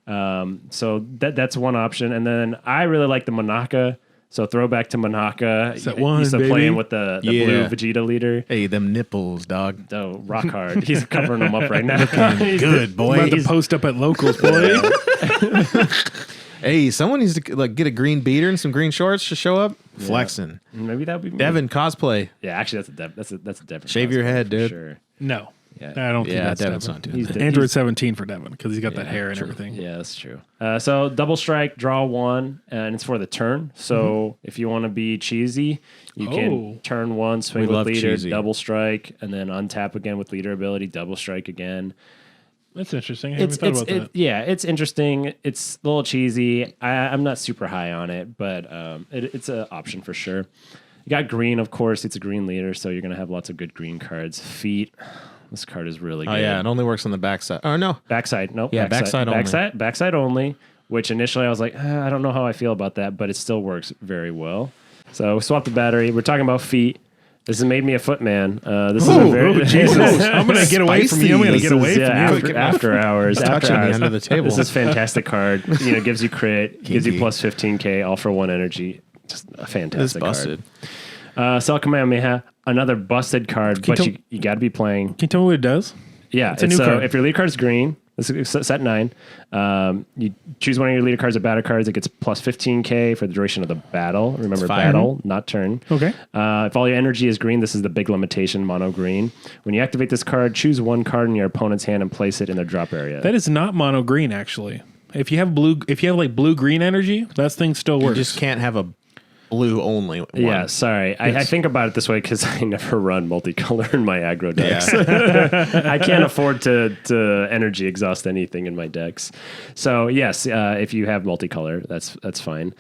Speaker 2: So that's one option. And then I really like the Monaka. So throwback to Monaka.
Speaker 3: Set one,
Speaker 2: Used to
Speaker 3: baby.
Speaker 2: playing with the
Speaker 1: Yeah.
Speaker 2: blue Vegeta leader.
Speaker 1: Hey, them nipples, dog.
Speaker 2: Oh, rock hard. He's covering them up right now. He's
Speaker 1: Good, boy.
Speaker 3: About to post up at locals, boy.
Speaker 1: Hey, someone needs to like get a green beater and some green shorts to show up. Flexing.
Speaker 2: Maybe that would be me.
Speaker 1: Devin cosplay.
Speaker 2: Yeah, actually, that's a Devin.
Speaker 1: Shave your
Speaker 2: cosplay
Speaker 1: head,
Speaker 2: for
Speaker 1: dude.
Speaker 2: Sure.
Speaker 3: No,
Speaker 2: Yeah.
Speaker 3: I don't think
Speaker 1: Yeah,
Speaker 3: that's
Speaker 1: Devin's
Speaker 3: Devin.
Speaker 1: not doing
Speaker 2: He's
Speaker 1: that.
Speaker 2: the-
Speaker 3: Android 17 for Devin because he's got that hair and
Speaker 1: true.
Speaker 3: everything.
Speaker 2: Yeah, that's true. So double strike, draw 1, and it's for the turn. So if you want to be cheesy, you
Speaker 3: Oh.
Speaker 2: can turn 1, swing
Speaker 1: We
Speaker 2: with
Speaker 1: love
Speaker 2: leader,
Speaker 1: cheesy.
Speaker 2: double strike, and then untap again with leader ability, double strike again.
Speaker 3: That's interesting. I haven't thought about that.
Speaker 2: Yeah, it's interesting. It's a little cheesy. I'm not super high on it, but it's an option for sure. You got green, of course. It's a green leader, so you're going to have lots of good green cards. Feet. This card is really
Speaker 1: Oh
Speaker 2: good.
Speaker 1: yeah, it only works on the backside. Oh no.
Speaker 2: Backside, nope.
Speaker 1: Yeah, backside only.
Speaker 2: Backside only, which initially I was like, I don't know how I feel about that, but it still works very well. So swap the battery. We're talking about feet. This has made me a footman. This is a very
Speaker 3: Jesus. I'm going to get away from you. I'm going to
Speaker 2: This
Speaker 3: get away
Speaker 2: is,
Speaker 3: from
Speaker 2: yeah,
Speaker 3: you.
Speaker 2: after hours. After
Speaker 1: touching me
Speaker 2: hours.
Speaker 1: under the table.
Speaker 2: This is a fantastic card. Gives you crit, gives you
Speaker 1: Kinky.
Speaker 2: plus 15k, all for 1 energy. Just a
Speaker 1: It's
Speaker 2: fantastic
Speaker 1: busted.
Speaker 2: card. Cell Kamehameha, another busted card, but
Speaker 3: tell-
Speaker 2: you got to be playing.
Speaker 3: Can you tell me what it does?
Speaker 2: Yeah,
Speaker 3: It's a new card.
Speaker 2: If your lead card is green, this is set 9. You choose one of your leader cards or battle cards. It gets plus 15k for the duration of the battle. Remember,
Speaker 1: fire.
Speaker 2: battle, not turn.
Speaker 3: Okay.
Speaker 2: If all your energy is green, this is the big limitation, mono green. When you activate this card, choose 1 card in your opponent's hand and place it in their drop area.
Speaker 3: That is not mono green, actually. If you have like blue green energy, that thing still
Speaker 1: You
Speaker 3: works.
Speaker 1: just can't have a blue only one.
Speaker 2: Yeah, sorry. I think about it this way because I never run multicolor in my aggro decks.
Speaker 1: Yeah.
Speaker 2: I can't afford to energy exhaust anything in my decks. So yes, if you have multicolor, that's fine.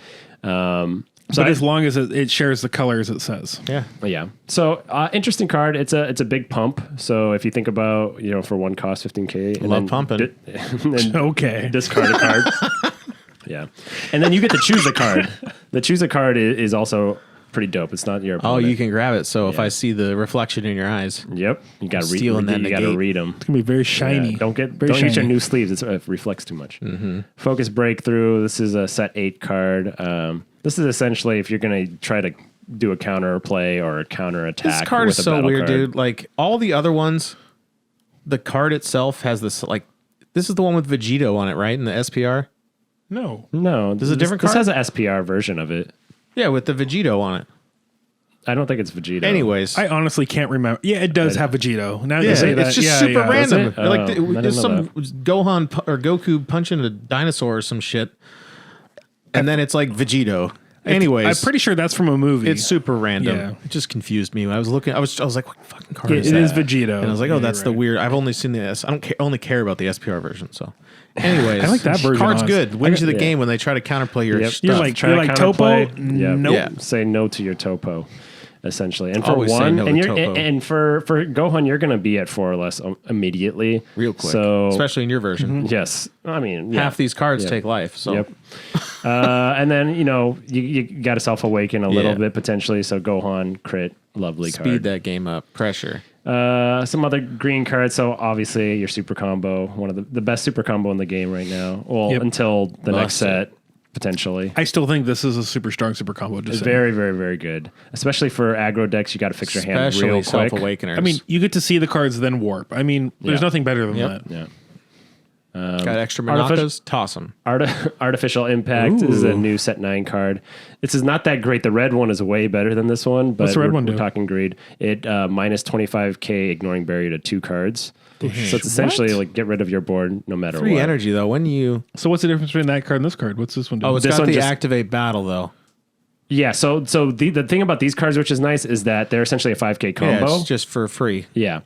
Speaker 3: But as long as it shares the colors, it says.
Speaker 1: Yeah.
Speaker 2: Yeah. So interesting card. It's a big pump. So if you think about for one cost 15K, and
Speaker 1: Love
Speaker 2: then
Speaker 1: pumping.
Speaker 2: and then
Speaker 3: Okay.
Speaker 2: discard a card. Yeah, and then you get to choose a card. The choose a card is also pretty dope. It's not your
Speaker 1: Oh,
Speaker 2: opponent.
Speaker 1: you can grab it. So if
Speaker 2: Yeah.
Speaker 1: I see the reflection in your eyes,
Speaker 2: Yep, you got to read.
Speaker 1: Stealing that
Speaker 2: You got to
Speaker 1: negate.
Speaker 2: read them.
Speaker 3: It's gonna be very shiny.
Speaker 2: Don't get
Speaker 3: very
Speaker 2: don't use your
Speaker 3: shiny.
Speaker 2: new sleeves. It reflects too much. Focus breakthrough. This is a set 8 card. This is essentially if you're gonna try to do a counter play or a counter attack.
Speaker 1: this card
Speaker 2: with
Speaker 1: is
Speaker 2: a
Speaker 1: so
Speaker 2: battle
Speaker 1: weird,
Speaker 2: card.
Speaker 1: dude. Like all the other ones, the card itself has this like. This is the one with Vegito on it, right? In the SPR.
Speaker 3: No.
Speaker 2: No, this
Speaker 1: is a different
Speaker 2: This
Speaker 1: card?
Speaker 2: has an SPR version of it.
Speaker 1: Yeah, with the Vegito on it.
Speaker 2: I don't think it's Vegeta.
Speaker 1: Anyways,
Speaker 3: I honestly can't remember. Yeah, it does have Vegito. Now that
Speaker 1: yeah,
Speaker 3: you say that,
Speaker 1: it's just
Speaker 3: yeah,
Speaker 1: super
Speaker 3: yeah.
Speaker 1: random.
Speaker 2: it?
Speaker 1: Like
Speaker 2: Oh, I didn't
Speaker 1: there's
Speaker 2: know
Speaker 1: some
Speaker 2: that.
Speaker 1: Gohan or Goku punching a dinosaur or some shit, and then it's like Vegito. Anyways,
Speaker 3: I'm pretty sure that's from a movie.
Speaker 1: it's super random.
Speaker 3: Yeah.
Speaker 1: It just confused me. When I was looking, I was like, what fucking card
Speaker 3: Yeah,
Speaker 1: is
Speaker 3: it
Speaker 1: that?
Speaker 3: is Vegito.
Speaker 1: And I was like, oh,
Speaker 3: Yeah,
Speaker 1: that's
Speaker 3: you're
Speaker 1: the
Speaker 3: right.
Speaker 1: weird. I've only seen the S. I don't only care about the SPR version. So, anyways,
Speaker 3: I like that version,
Speaker 1: Card's
Speaker 3: honestly.
Speaker 1: good. Wins you the
Speaker 2: yeah.
Speaker 1: game when they try to counterplay your
Speaker 2: Yep.
Speaker 1: stuff.
Speaker 3: You're like,
Speaker 2: Try to
Speaker 3: Topo?
Speaker 2: counterplay. Yep.
Speaker 3: Nope.
Speaker 1: Yeah.
Speaker 2: Say no to your topo, essentially. And for
Speaker 1: Always say
Speaker 2: one,
Speaker 1: no
Speaker 2: and
Speaker 1: to
Speaker 2: you're
Speaker 1: topo.
Speaker 2: and for Gohan, you're going to be at 4 or less immediately,
Speaker 1: real quick,
Speaker 2: So
Speaker 1: especially in your version.
Speaker 2: yes, I mean yeah.
Speaker 1: Half these cards
Speaker 2: Yep.
Speaker 1: take life. So,
Speaker 2: Yep. And then you got to self awaken a little
Speaker 1: Yeah.
Speaker 2: bit potentially. So Gohan crit, lovely
Speaker 1: speed
Speaker 2: card.
Speaker 1: that game up. Pressure.
Speaker 2: Some other green cards. So obviously your super combo, one of the best super combo in the game right now. Well,
Speaker 3: Yep.
Speaker 2: until the next
Speaker 1: Must
Speaker 2: set potentially.
Speaker 3: I still think this is a super strong super combo. Just
Speaker 2: It's
Speaker 3: saying.
Speaker 2: very, very, very good. Especially for aggro decks, you got to fix your hand
Speaker 1: Especially
Speaker 2: real quick.
Speaker 1: self-awakeners.
Speaker 3: I mean, you get to see the cards then warp. I mean, there's
Speaker 2: Yeah.
Speaker 3: nothing better than
Speaker 1: Yep.
Speaker 3: that.
Speaker 2: Yeah.
Speaker 1: got extra
Speaker 2: artificial-
Speaker 1: Monakas, toss them.
Speaker 2: Artificial Impact is a
Speaker 3: Ooh.
Speaker 2: new set 9 card. This is not that great. The red one is way better than this one, but
Speaker 3: What's the red one
Speaker 2: we're
Speaker 3: do?
Speaker 2: talking greed. It minus 25k, ignoring barrier to 2 cards. So it's essentially
Speaker 3: What?
Speaker 2: like get rid of your board no matter
Speaker 1: 3
Speaker 2: what.
Speaker 1: energy though. When you
Speaker 3: So what's the difference between that card and this card? What's this one doing?
Speaker 1: it's
Speaker 2: This
Speaker 1: got
Speaker 2: one
Speaker 1: the
Speaker 2: just-
Speaker 1: activate battle though.
Speaker 2: Yeah, so the thing about these cards, which is nice, is that they're essentially a 5k
Speaker 1: Yeah,
Speaker 2: combo.
Speaker 1: it's just for free.
Speaker 2: Yeah.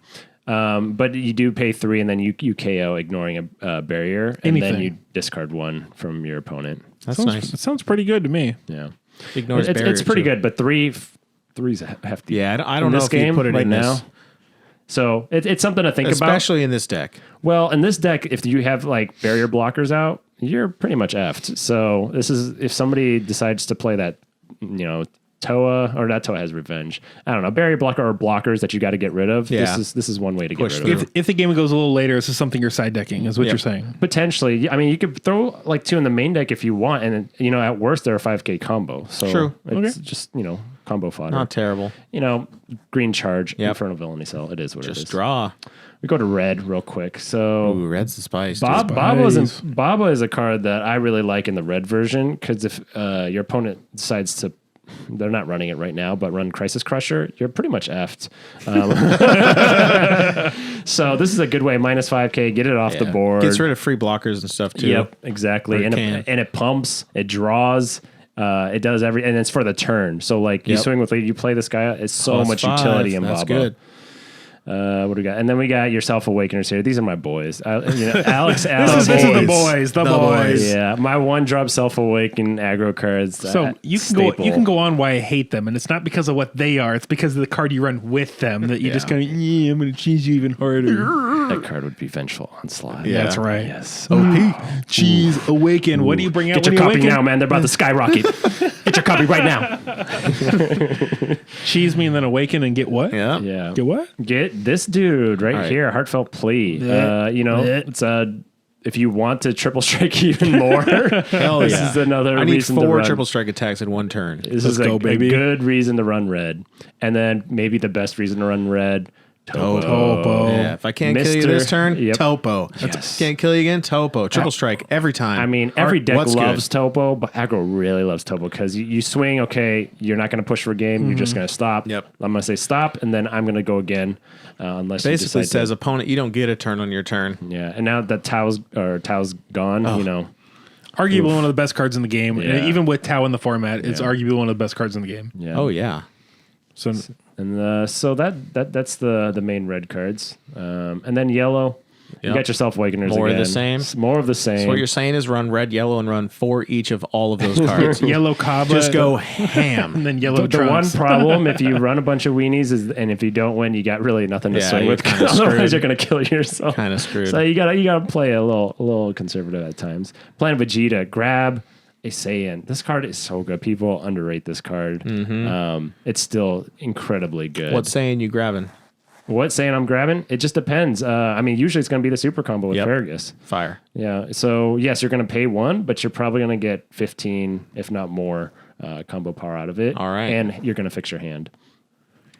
Speaker 2: But you do pay 3 and then you KO ignoring a barrier and then
Speaker 3: Anything.
Speaker 2: you discard 1 from your opponent.
Speaker 1: That's
Speaker 3: sounds,
Speaker 1: nice.
Speaker 3: It sounds pretty good to me.
Speaker 2: Yeah.
Speaker 1: Ignores
Speaker 2: It's
Speaker 1: barrier,
Speaker 2: pretty
Speaker 1: too.
Speaker 2: good, but three's hefty.
Speaker 1: Yeah, I don't
Speaker 2: in
Speaker 1: know
Speaker 2: this
Speaker 1: if you
Speaker 2: game
Speaker 1: put it
Speaker 2: right
Speaker 1: in
Speaker 2: now.
Speaker 1: this,
Speaker 2: So it's something to think about.
Speaker 1: especially in this deck.
Speaker 2: Well, in this deck, if you have like barrier blockers out, you're pretty much effed. So this is if somebody decides to play that, Toa or not Toa has revenge. I don't know, barrier blocker or blockers that you got to get rid of.
Speaker 1: Yeah.
Speaker 2: This is one way to get
Speaker 1: Push
Speaker 2: rid of
Speaker 1: through.
Speaker 2: them.
Speaker 3: If the game goes a little later, this is something you're side decking, is what
Speaker 1: Yep.
Speaker 3: you're saying.
Speaker 2: Potentially, I mean, you could throw like 2 in the main deck if you want, and at worst they're a 5k combo. So
Speaker 1: True.
Speaker 2: it's just combo fodder.
Speaker 1: Not terrible.
Speaker 2: Green charge,
Speaker 1: Yep.
Speaker 2: Infernal Villainy Cell. It is what it is.
Speaker 1: Just draw.
Speaker 2: We go to red real quick. So
Speaker 1: Ooh, red's the spice. dude.
Speaker 2: Baba is a card that I really like in the red version because if your opponent decides to, they're not running it right now, but run Crisis Crusher, you're pretty much effed. So this is a good way, minus 5k, get it off the
Speaker 1: Yeah.
Speaker 2: board.
Speaker 1: Gets rid of free blockers and stuff too.
Speaker 2: Yep, exactly.
Speaker 1: Or
Speaker 2: And
Speaker 1: can.
Speaker 2: it pumps, it draws. It does and it's for the turn. So like you
Speaker 1: Yep.
Speaker 2: swing with you play this guy. It's so
Speaker 1: Plus
Speaker 2: much
Speaker 1: 5.
Speaker 2: utility in
Speaker 1: That's
Speaker 2: Baba.
Speaker 1: good.
Speaker 2: What do we got? And then we got your self awakeners here. These are my boys. Alex.
Speaker 3: This is the boys. The boys.
Speaker 2: Yeah, my one drop self awaken aggro cards.
Speaker 3: So you can go on why I hate them, and it's not because of what they are. It's because of the card you run with them that you just go, yeah, I'm going to cheese you even harder.
Speaker 2: That card would be vengeful onslaught.
Speaker 1: Yeah.
Speaker 3: That's right.
Speaker 2: Yes.
Speaker 3: Cheese awaken. What do you bring out?
Speaker 2: Get your
Speaker 3: when you
Speaker 2: copy
Speaker 3: awaken?
Speaker 2: now, man. They're about to skyrocket. Get your copy right now.
Speaker 3: Cheese me and then awaken and get what?
Speaker 1: Yeah.
Speaker 2: Yeah.
Speaker 3: Get what?
Speaker 2: Get this dude right,
Speaker 1: All right.
Speaker 2: here, heartfelt plea.
Speaker 3: Yeah.
Speaker 2: It's if you want to triple strike even more,
Speaker 1: Hell
Speaker 2: this
Speaker 1: yeah.
Speaker 2: is another
Speaker 1: I need
Speaker 2: reason to
Speaker 1: 4
Speaker 2: run.
Speaker 1: triple strike attacks in one turn.
Speaker 2: This
Speaker 3: Let's
Speaker 2: is
Speaker 3: go,
Speaker 2: a
Speaker 3: baby.
Speaker 2: good reason to run red, and then maybe the best reason to run red.
Speaker 3: Topo.
Speaker 1: Yeah, if I can't kill you this
Speaker 2: Mr.
Speaker 1: turn,
Speaker 2: Yep.
Speaker 1: Topo.
Speaker 2: Yes.
Speaker 1: Can't kill you again, Topo. Triple strike every time.
Speaker 2: I mean, every deck
Speaker 1: What's
Speaker 2: loves
Speaker 1: good?
Speaker 2: Topo, but aggro really loves Topo because you swing, okay, you're not going to push for a game, you're just going to stop.
Speaker 1: Yep.
Speaker 2: I'm going to say stop, and then I'm going to go again unless
Speaker 1: Basically
Speaker 2: you decide
Speaker 1: says opponent, you don't get a turn on your turn.
Speaker 2: yeah, and now that Tao's gone,
Speaker 1: Oh.
Speaker 3: Arguably one of the best cards in the game.
Speaker 2: Yeah.
Speaker 3: And even with Tau in the format, it's
Speaker 2: Yeah.
Speaker 3: arguably one of the best cards in the game.
Speaker 2: Yeah.
Speaker 1: Oh yeah.
Speaker 3: So
Speaker 2: And so that's the main red cards. And then yellow. You
Speaker 1: Yep.
Speaker 2: got yourself Awakeners
Speaker 1: More of
Speaker 2: again.
Speaker 1: the same?
Speaker 2: More of the same.
Speaker 1: So what you're saying is run red, yellow, and run 4 each of all of those cards.
Speaker 3: yellow Kaba.
Speaker 1: Just go ham.
Speaker 3: And then yellow
Speaker 2: the one
Speaker 3: Trunks.
Speaker 2: problem if you run a bunch of weenies is, and if you don't win, you got really nothing to
Speaker 1: Yeah,
Speaker 2: swing
Speaker 1: you're
Speaker 2: with.
Speaker 1: kinda
Speaker 2: Otherwise,
Speaker 1: screwed.
Speaker 2: you're gonna kill yourself.
Speaker 1: Kind of screwed.
Speaker 2: So you gotta play a little conservative at times. Playing Vegeta, grab a Saiyan. This card is so good. People underrate this card. It's still incredibly good.
Speaker 1: What saying you grabbing?
Speaker 2: What Saiyan I'm grabbing? It just depends. I mean, usually it's gonna be the super combo with
Speaker 1: Yep.
Speaker 2: Fergus.
Speaker 1: Fire.
Speaker 2: Yeah. So yes, you're gonna pay 1, but you're probably gonna get 15, if not more, combo power out of it.
Speaker 1: All right.
Speaker 2: And you're gonna fix your hand.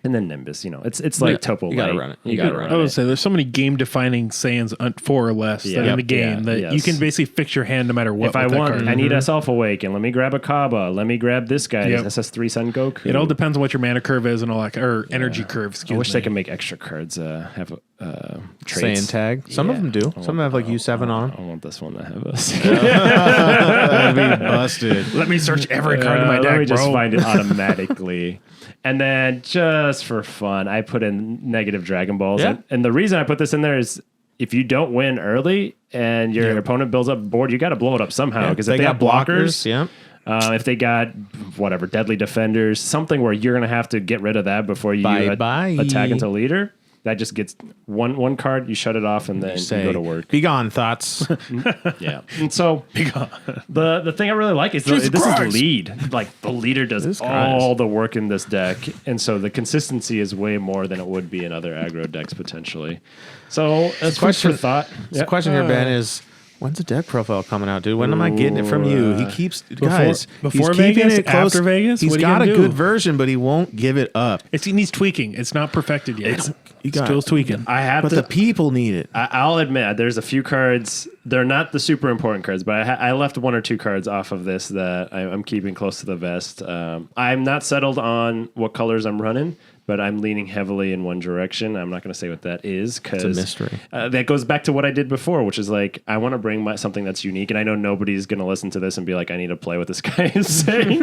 Speaker 2: And then Nimbus, it's like Topo
Speaker 1: you gotta
Speaker 2: Light.
Speaker 1: run it. You gotta run
Speaker 3: I
Speaker 1: it.
Speaker 3: would say there's so many game-defining Saiyans 4 or less that in
Speaker 2: Yep.
Speaker 3: the game
Speaker 2: Yeah.
Speaker 3: that you
Speaker 2: Yes.
Speaker 3: can basically fix your hand no matter what.
Speaker 2: If I
Speaker 3: with that
Speaker 2: want,
Speaker 3: card.
Speaker 2: I need a Self Awaken. Let me grab a Kaba. Let me grab this guy.
Speaker 3: Yep.
Speaker 2: SS3 Sun Goku.
Speaker 3: It all depends on what your mana curve is and all that, or energy curve.
Speaker 2: I
Speaker 3: Excuse
Speaker 2: wish
Speaker 3: me.
Speaker 2: they could make extra cards have traits.
Speaker 1: Saying tag. Some of them do. Some of them have like U7 on them.
Speaker 2: I want this one to have us.
Speaker 1: That'd be busted.
Speaker 3: Let me search every card in my deck,
Speaker 2: Let me just
Speaker 3: bro.
Speaker 2: find it automatically. And then just for fun, I put in negative Dragon Balls.
Speaker 1: Yeah.
Speaker 2: And the reason I put this in there is if you don't win early and your opponent builds up a board, you got to blow it up somehow. Because if they got blockers,
Speaker 1: Yeah.
Speaker 2: if they got whatever, deadly defenders, something where you're going to have to get rid of that before you
Speaker 1: Bye-bye.
Speaker 2: attack into leader, that just gets one card, you shut it off, and then you
Speaker 1: Say,
Speaker 2: go to work.
Speaker 1: Be gone, thoughts.
Speaker 2: Yeah. And so the thing I really like is this is lead. Like the leader does all the work in this deck. And so the consistency is way more than it would be in other aggro decks potentially. So as question for thought.
Speaker 1: The question here, Ben, is when's the deck profile coming out, dude? When am I getting it from you? He keeps guys
Speaker 3: before
Speaker 1: he's keeping
Speaker 3: Vegas,
Speaker 1: it close.
Speaker 3: after Vegas?
Speaker 1: He's
Speaker 3: What are you
Speaker 1: got a
Speaker 3: gonna do?
Speaker 1: good version, but he won't give it up.
Speaker 3: It needs tweaking. It's not perfected yet.
Speaker 1: You got
Speaker 3: Still tweaking.
Speaker 2: I have
Speaker 1: but
Speaker 2: to
Speaker 1: the people need it.
Speaker 2: I'll admit there's a few cards. They're not the super important cards, but I left 1 or 2 cards off of this that I'm keeping close to the vest. I'm not settled on what colors I'm running, but I'm leaning heavily in one direction. I'm not going to say what that is because
Speaker 1: It's a mystery.
Speaker 2: That goes back to what I did before, which is like I want to bring something that's unique, and I know nobody's going to listen to this and be like, I need to play what this guy is saying.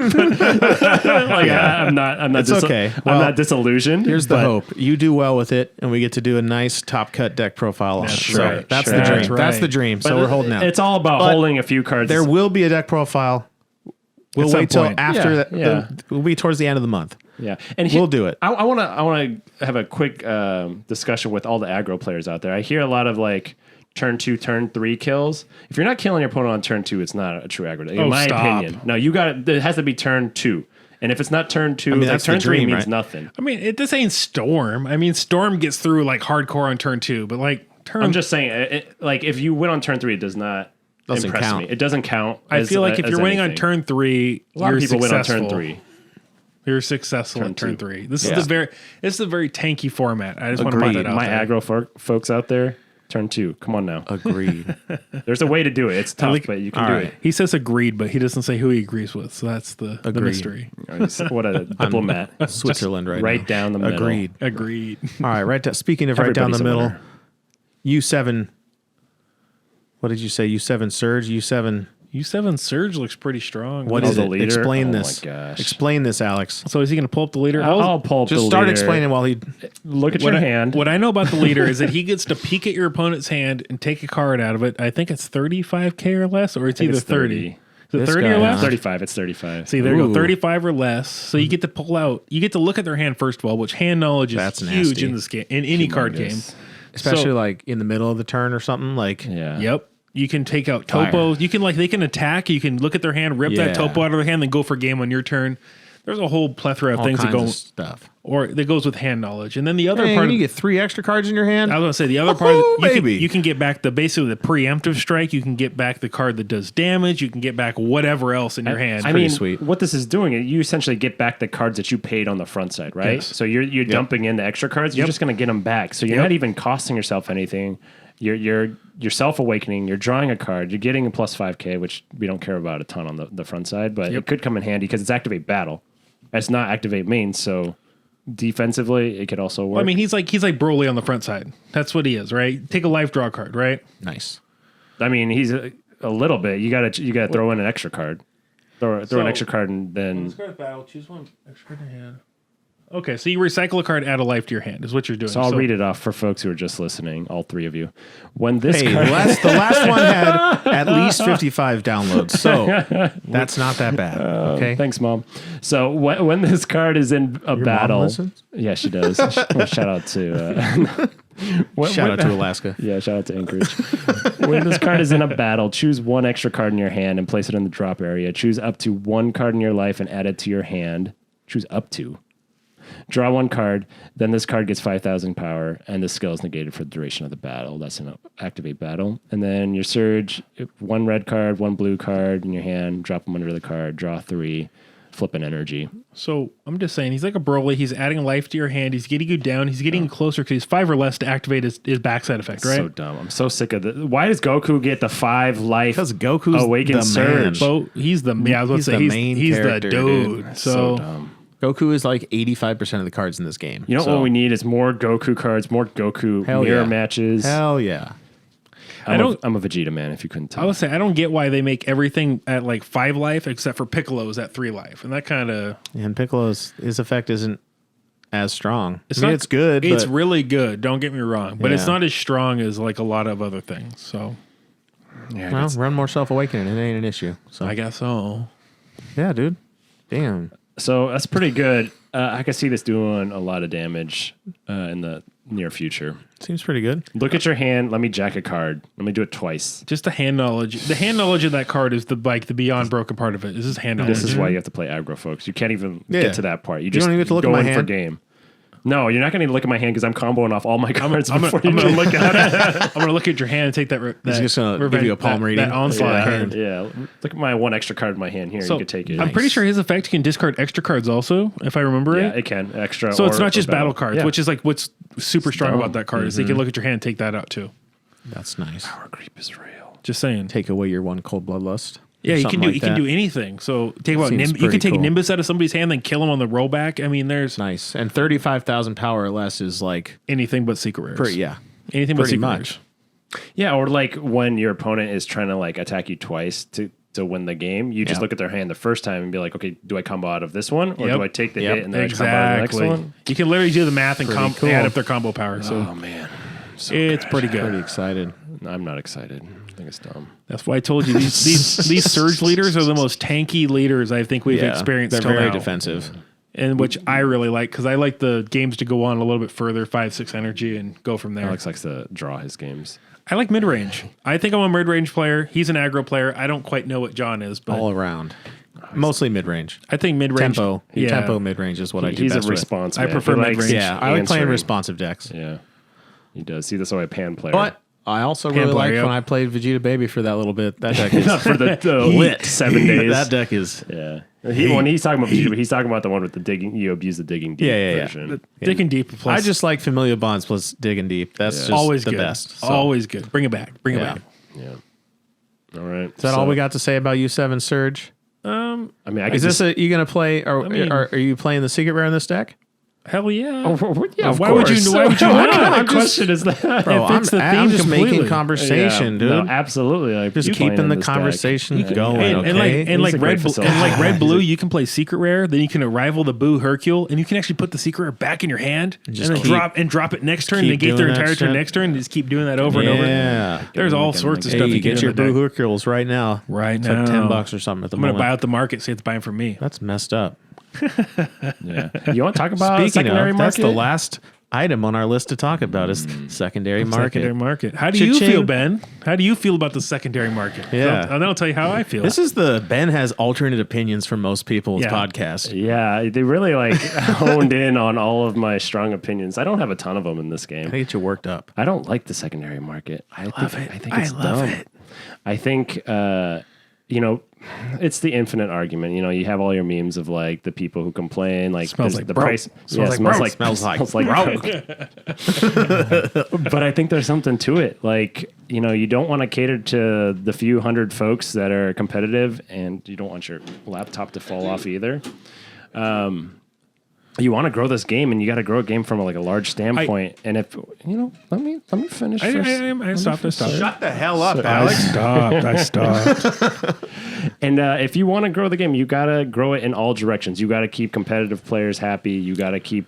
Speaker 2: I'm not.
Speaker 1: It's okay.
Speaker 2: I'm
Speaker 1: Well,
Speaker 2: not disillusioned.
Speaker 1: Here's the
Speaker 2: but-
Speaker 1: hope. You do well with it, and we get to do a nice top cut deck profile on it.
Speaker 3: That's
Speaker 1: So
Speaker 2: right.
Speaker 1: that's
Speaker 2: Sure.
Speaker 1: the dream.
Speaker 3: That's
Speaker 1: That's
Speaker 3: right.
Speaker 1: the dream.
Speaker 2: but
Speaker 1: So we're holding out.
Speaker 2: It's all about
Speaker 1: But
Speaker 2: holding a few cards.
Speaker 1: There will be a deck profile. We'll
Speaker 3: At some
Speaker 1: wait till
Speaker 3: point.
Speaker 1: after
Speaker 2: Yeah,
Speaker 1: that.
Speaker 2: yeah.
Speaker 1: We'll be towards the end of the month.
Speaker 2: Yeah, and
Speaker 1: We'll do it.
Speaker 2: I want to have a quick discussion with all the aggro players out there. I hear a lot of like turn 2, turn 3 kills. If you're not killing your opponent on turn 2, it's not a true aggro. In my
Speaker 3: stop.
Speaker 2: opinion, no, you got it has to be turn 2. And if it's not turn 2,
Speaker 1: mean, that's
Speaker 2: turn
Speaker 1: the
Speaker 2: 3
Speaker 1: dream,
Speaker 2: means
Speaker 1: right?
Speaker 2: nothing.
Speaker 3: I mean, this ain't Storm. I mean, Storm gets through like hardcore on turn 2, but like turn.
Speaker 2: I'm just saying, like if you win on turn 3, it does not
Speaker 1: Doesn't
Speaker 2: impress
Speaker 1: count.
Speaker 2: me. It doesn't count.
Speaker 3: I
Speaker 2: as-
Speaker 3: feel like if
Speaker 2: as
Speaker 3: you're winning on
Speaker 2: anything.
Speaker 3: turn 3,
Speaker 2: a lot
Speaker 3: you're
Speaker 2: of people win on
Speaker 3: successful.
Speaker 2: turn 3.
Speaker 3: You're successful on turn
Speaker 2: 2.
Speaker 3: 3. This
Speaker 1: Yeah.
Speaker 3: is a very tanky format. I just want to put
Speaker 1: Agreed.
Speaker 3: that out
Speaker 2: My
Speaker 3: there.
Speaker 2: aggro folks out there, turn 2. Come on now.
Speaker 1: Agreed.
Speaker 2: There's a way to do it. It's tough, but you can
Speaker 1: all
Speaker 2: do
Speaker 1: right.
Speaker 2: it.
Speaker 3: He says agreed, but he doesn't say who he agrees with. So that's the
Speaker 1: Agreed.
Speaker 3: mystery.
Speaker 2: What a diplomat.
Speaker 1: Switzerland right
Speaker 2: Right
Speaker 1: now.
Speaker 2: down the middle.
Speaker 1: Agreed.
Speaker 3: Agreed.
Speaker 1: All right, right. Speaking of right down
Speaker 2: Everybody's
Speaker 1: the
Speaker 2: a
Speaker 1: middle,
Speaker 2: winner.
Speaker 1: U7. What did you say? U7 Surge. U7.
Speaker 3: U7 Surge looks pretty strong.
Speaker 1: What
Speaker 2: Oh,
Speaker 1: is
Speaker 2: the
Speaker 1: it?
Speaker 2: leader?
Speaker 1: Explain
Speaker 2: Oh my
Speaker 1: this.
Speaker 2: gosh.
Speaker 1: Explain this, Alex.
Speaker 3: So is he going to pull up the leader?
Speaker 2: I'll pull up
Speaker 1: Just
Speaker 2: the
Speaker 1: start
Speaker 2: leader.
Speaker 1: explaining while he.
Speaker 2: Look at
Speaker 3: What
Speaker 2: your
Speaker 3: I,
Speaker 2: hand.
Speaker 3: what I know about the leader is that he gets to peek at your opponent's hand and take a card out of it. I think it's 35K or less, or it's
Speaker 2: think
Speaker 3: either
Speaker 2: it's
Speaker 3: 30.
Speaker 2: 30.
Speaker 3: Is it
Speaker 1: This
Speaker 3: 30
Speaker 1: guy,
Speaker 3: or less?
Speaker 1: huh?
Speaker 2: 35. It's 35.
Speaker 3: See, there you
Speaker 1: Ooh.
Speaker 3: go. 35 or less. So you get to pull out. You get to look at their hand first of all, which hand knowledge is
Speaker 1: That's
Speaker 3: huge
Speaker 1: nasty.
Speaker 3: in this game, in any card game.
Speaker 2: Humongous.
Speaker 1: Especially
Speaker 3: So-
Speaker 1: like in the middle of the turn or something. Like,
Speaker 2: Yeah.
Speaker 3: Yep. You can take out
Speaker 1: Fire.
Speaker 3: topos. You can they can attack. You can look at their hand, rip
Speaker 1: Yeah.
Speaker 3: that topo out of their hand, then go for game on your turn. There's a whole plethora of
Speaker 1: all
Speaker 3: things that
Speaker 1: kinds
Speaker 3: go,
Speaker 1: of stuff.
Speaker 3: or that goes with hand knowledge. And then the other
Speaker 1: Hey,
Speaker 3: part,
Speaker 1: you
Speaker 3: of,
Speaker 1: get 3 extra cards in your hand.
Speaker 3: I was going to say the other part,
Speaker 1: Woohoo,
Speaker 3: you can,
Speaker 1: baby.
Speaker 3: you can get back basically the preemptive strike. You can get back the card that does damage. You can get back whatever else in your hand.
Speaker 2: I
Speaker 1: pretty
Speaker 2: mean,
Speaker 1: sweet.
Speaker 2: what this is doing, you essentially get back the cards that you paid on the front side, right?
Speaker 3: Yes.
Speaker 2: So you're dumping in the extra cards. You're just going to get them back. So you're
Speaker 3: Yep.
Speaker 2: not even costing yourself anything. You're self awakening. You're drawing a card. You're getting a plus 5K, which we don't care about a ton on the front side, but it could come in handy because it's activate battle. It's not activate main, so defensively it could also work.
Speaker 3: I mean, he's like Broly on the front side. That's what he is, right? Take a life draw card, right?
Speaker 1: Nice.
Speaker 2: I mean, he's a little bit. You gotta throw in an extra card. Throw an extra card and then
Speaker 3: Discard battle. Choose one extra card in hand. Okay, so you recycle a card, add a life to your hand, is what you're doing.
Speaker 2: So I'll read it off for folks who are just listening, all three of you. When this
Speaker 1: Hey,
Speaker 2: card,
Speaker 1: the last one had at least 55 downloads, so that's not that bad. Okay.
Speaker 2: thanks, Mom. So when this card is in a
Speaker 1: Your
Speaker 2: battle,
Speaker 1: mom listens?
Speaker 2: yeah, she does. Shout out to
Speaker 1: Shout out to Alaska.
Speaker 2: yeah, shout out to Anchorage. When this card is in a battle, choose one extra card in your hand and place it in the drop area. Choose up to one card in your life and add it to your hand. Choose up to. Draw one card, then this card gets 5,000 power, and the skill is negated for the duration of the battle. That's an activate battle. And then your surge, one red card, one blue card in your hand, drop them under the card, draw 3, flip an energy.
Speaker 3: So I'm just saying, he's like a Broly. He's adding life to your hand. He's getting you down. He's getting you closer because he's 5 or less to activate his backside effect, right?
Speaker 2: So dumb. I'm so sick of this. Why does Goku get the 5 life?
Speaker 1: Because Goku's
Speaker 2: Awaken
Speaker 1: the
Speaker 2: Surge.
Speaker 1: man.
Speaker 3: He's the I was
Speaker 1: He's
Speaker 3: gonna say
Speaker 1: the
Speaker 3: he's,
Speaker 1: main
Speaker 3: he's the
Speaker 1: character,
Speaker 3: dude.
Speaker 1: dude.
Speaker 2: So
Speaker 3: So
Speaker 2: dumb.
Speaker 1: Goku is like 85% of the cards in this game.
Speaker 2: You know
Speaker 1: so,
Speaker 2: what we need is more Goku cards, more Goku
Speaker 1: Hell
Speaker 2: mirror
Speaker 1: yeah.
Speaker 2: matches.
Speaker 1: Hell yeah.
Speaker 2: I'm a Vegeta man, if you couldn't tell.
Speaker 3: I would say I don't get why they make everything at like 5 life except for Piccolo's at 3 life, and that kind of
Speaker 1: And Piccolo's, his effect isn't as strong.
Speaker 3: it's
Speaker 1: it's good.
Speaker 3: It's
Speaker 1: but
Speaker 3: really good. Don't get me wrong, but it's
Speaker 1: Yeah.
Speaker 3: not as strong as like a lot of other things. So
Speaker 2: Yeah,
Speaker 1: well, run more self awakening. It ain't an issue. So
Speaker 3: I guess so.
Speaker 1: yeah, dude. Damn.
Speaker 2: so that's pretty good. I can see this doing a lot of damage in the near future.
Speaker 1: Seems pretty good.
Speaker 2: Look at your hand. Let me jack a card. Let me do it twice.
Speaker 3: Just the hand knowledge. The hand knowledge of that card is the beyond broken part of it. This is hand knowledge.
Speaker 2: This is why you have to play aggro, folks. You can't even
Speaker 1: Yeah.
Speaker 2: get to that part. You just
Speaker 1: don't even get to look at
Speaker 2: go
Speaker 1: my
Speaker 2: in for
Speaker 1: hand?
Speaker 2: game. No, you're not going to look at my hand because I'm comboing off all my cards
Speaker 3: I'm
Speaker 2: before
Speaker 3: gonna
Speaker 2: you
Speaker 3: look at I'm gonna look at your hand and take that.
Speaker 1: He's just gonna give you a palm reading.
Speaker 3: That onslaught
Speaker 1: Yeah.
Speaker 3: hand.
Speaker 2: Yeah, look at my one extra card in my hand here.
Speaker 3: So
Speaker 2: you can take it.
Speaker 3: I'm pretty sure his effect can discard extra cards also, if I remember
Speaker 2: Yeah,
Speaker 3: it.
Speaker 2: it can extra.
Speaker 3: So it's
Speaker 2: or-
Speaker 3: not
Speaker 2: or
Speaker 3: just battle cards,
Speaker 2: Yeah.
Speaker 3: which is like what's super strong
Speaker 2: dumb.
Speaker 3: about that card is you can look at your hand and take that out too.
Speaker 1: That's nice.
Speaker 2: Power creep is real.
Speaker 3: Just saying.
Speaker 1: Take away your one cold bloodlust.
Speaker 3: Yeah, you
Speaker 1: Something
Speaker 3: can do
Speaker 1: like
Speaker 3: you can
Speaker 1: that.
Speaker 3: do anything. So take about
Speaker 1: Seems
Speaker 3: you can
Speaker 1: pretty
Speaker 3: take
Speaker 1: cool.
Speaker 3: Nimbus out of somebody's hand, then kill him on the rollback. I mean, there's
Speaker 1: Nice. And 35,000 power or less is like
Speaker 3: anything but secret rares.
Speaker 1: pretty. Yeah.
Speaker 3: Anything but
Speaker 1: Pretty
Speaker 3: secret
Speaker 1: much.
Speaker 3: rares.
Speaker 2: Yeah, or like when your opponent is trying to like attack you twice to win the game, you just
Speaker 1: Yeah.
Speaker 2: look at their hand the first time and be like, okay, do I combo out of this one or
Speaker 3: Yep.
Speaker 2: do I take the
Speaker 1: Yep.
Speaker 2: hit and then I combo out of the
Speaker 3: Exactly.
Speaker 2: next one?
Speaker 3: You can literally do the math and
Speaker 1: Pretty cool.
Speaker 3: add up their combo power. So
Speaker 2: Oh man, so
Speaker 3: it's
Speaker 2: good.
Speaker 3: pretty good.
Speaker 1: Pretty excited.
Speaker 2: I'm not excited. I think it's dumb.
Speaker 3: That's why I told you these surge leaders are the most tanky leaders I think we've experienced.
Speaker 1: They're
Speaker 3: till
Speaker 1: very
Speaker 3: now.
Speaker 1: defensive.
Speaker 3: And which I really like because I like the games to go on a little bit further, 5-6 energy, and go from there.
Speaker 2: Alex likes to draw his games.
Speaker 3: I like mid range. I think I'm a mid range player. He's an aggro player. I don't quite know what John is, but
Speaker 1: All around. Mostly mid range.
Speaker 3: I think mid range
Speaker 1: Tempo.
Speaker 3: Yeah,
Speaker 1: Tempo mid range is what I do
Speaker 2: He's a
Speaker 1: best with.
Speaker 2: response.
Speaker 3: I
Speaker 2: man.
Speaker 3: prefer
Speaker 2: He likes
Speaker 3: mid-range.
Speaker 1: Yeah, I like playing
Speaker 2: answering.
Speaker 1: responsive decks.
Speaker 2: Yeah, he does. See, that's why I pan player.
Speaker 1: But I also really
Speaker 3: player,
Speaker 1: liked
Speaker 3: yep.
Speaker 1: when I played Vegeta Baby for that little bit. That deck is
Speaker 2: for the lit 7 days.
Speaker 1: that deck is
Speaker 2: Yeah. When he's talking about Vegeta, he's talking about the one with the digging. You abuse the digging deep
Speaker 1: Yeah.
Speaker 2: version.
Speaker 3: Digging deep. Plus,
Speaker 1: I just like familiar bonds plus digging deep. That's just
Speaker 3: always
Speaker 1: the
Speaker 3: good.
Speaker 1: best. So,
Speaker 3: Always good. Bring it back. Bring it
Speaker 1: Yeah.
Speaker 3: back.
Speaker 2: Yeah. All right.
Speaker 1: is that all we got to say about U7 Surge?
Speaker 2: I mean, I
Speaker 1: Is
Speaker 2: guess
Speaker 1: this you gonna play? Or
Speaker 3: mean-
Speaker 1: are you playing the secret rare in this deck?
Speaker 3: Hell yeah.
Speaker 2: yeah,
Speaker 3: why would you? Why would you
Speaker 2: What
Speaker 3: not?
Speaker 2: kind of question is that?
Speaker 1: Bro,
Speaker 3: fits the
Speaker 1: I'm
Speaker 3: theme
Speaker 1: just making
Speaker 3: completely.
Speaker 1: conversation, dude.
Speaker 2: No, absolutely. Like,
Speaker 1: Just
Speaker 2: you playing
Speaker 1: keeping
Speaker 2: in
Speaker 1: the
Speaker 2: this deck.
Speaker 1: conversation going.
Speaker 3: And,
Speaker 1: okay?
Speaker 3: and like
Speaker 2: He's a great facilitator.
Speaker 3: Blue, you can play secret rare. Then you can rival the Boo Hercule, and you can actually put the secret rare back in your hand, and
Speaker 1: just
Speaker 3: then
Speaker 1: keep-
Speaker 3: drop it next turn,
Speaker 1: keep
Speaker 3: negate their
Speaker 1: doing that
Speaker 3: entire turn
Speaker 1: shit.
Speaker 3: next turn, and just keep doing that over and over.
Speaker 1: yeah.
Speaker 3: There's all sorts of
Speaker 1: Hey,
Speaker 3: stuff
Speaker 1: you
Speaker 3: you
Speaker 1: get
Speaker 3: can
Speaker 1: your
Speaker 3: do in the
Speaker 1: Boo
Speaker 3: deck.
Speaker 1: Hercules right now.
Speaker 3: Right
Speaker 1: It's
Speaker 3: now.
Speaker 1: like $10 or something at the
Speaker 3: I'm gonna
Speaker 1: moment.
Speaker 3: buy out the market. Say it's buying from me.
Speaker 1: That's messed up.
Speaker 2: Yeah. You want to talk about
Speaker 1: Speaking
Speaker 2: secondary
Speaker 1: of,
Speaker 2: market?
Speaker 1: that's the last item on our list to talk about is secondary market.
Speaker 3: Secondary market. How do you
Speaker 1: Cha-ching.
Speaker 3: feel, Ben? How do you feel about the secondary market?
Speaker 1: Yeah.
Speaker 3: And I'll tell you how I feel.
Speaker 1: This is the Ben has alternate opinions from most people's
Speaker 3: Yeah.
Speaker 1: podcast.
Speaker 2: Yeah, they really like honed in on all of my strong opinions. I don't have a ton of them in this game.
Speaker 1: I get you worked up.
Speaker 2: I don't like the secondary market. I think
Speaker 3: I
Speaker 2: it's
Speaker 3: love
Speaker 2: dumb.
Speaker 3: it.
Speaker 2: I think it's the infinite argument. You have all your memes of like the people who complain, like
Speaker 3: Smells
Speaker 2: this-
Speaker 3: like
Speaker 2: the
Speaker 3: broke.
Speaker 2: price
Speaker 3: Smells like
Speaker 2: smells
Speaker 3: broke.
Speaker 2: like
Speaker 1: Smells like
Speaker 2: broke. But I think there's something to it. Like you don't want to cater to the few hundred folks that are competitive, and you don't want your laptop to fall off either. you want to grow this game, and you got to grow a game from like a large standpoint. And if let me finish.
Speaker 3: I stopped.
Speaker 1: Shut the hell up,
Speaker 3: I
Speaker 1: Alex.
Speaker 3: stopped.
Speaker 2: And if you want to grow the game, you got to grow it in all directions. You got to keep competitive players happy. You got to keep,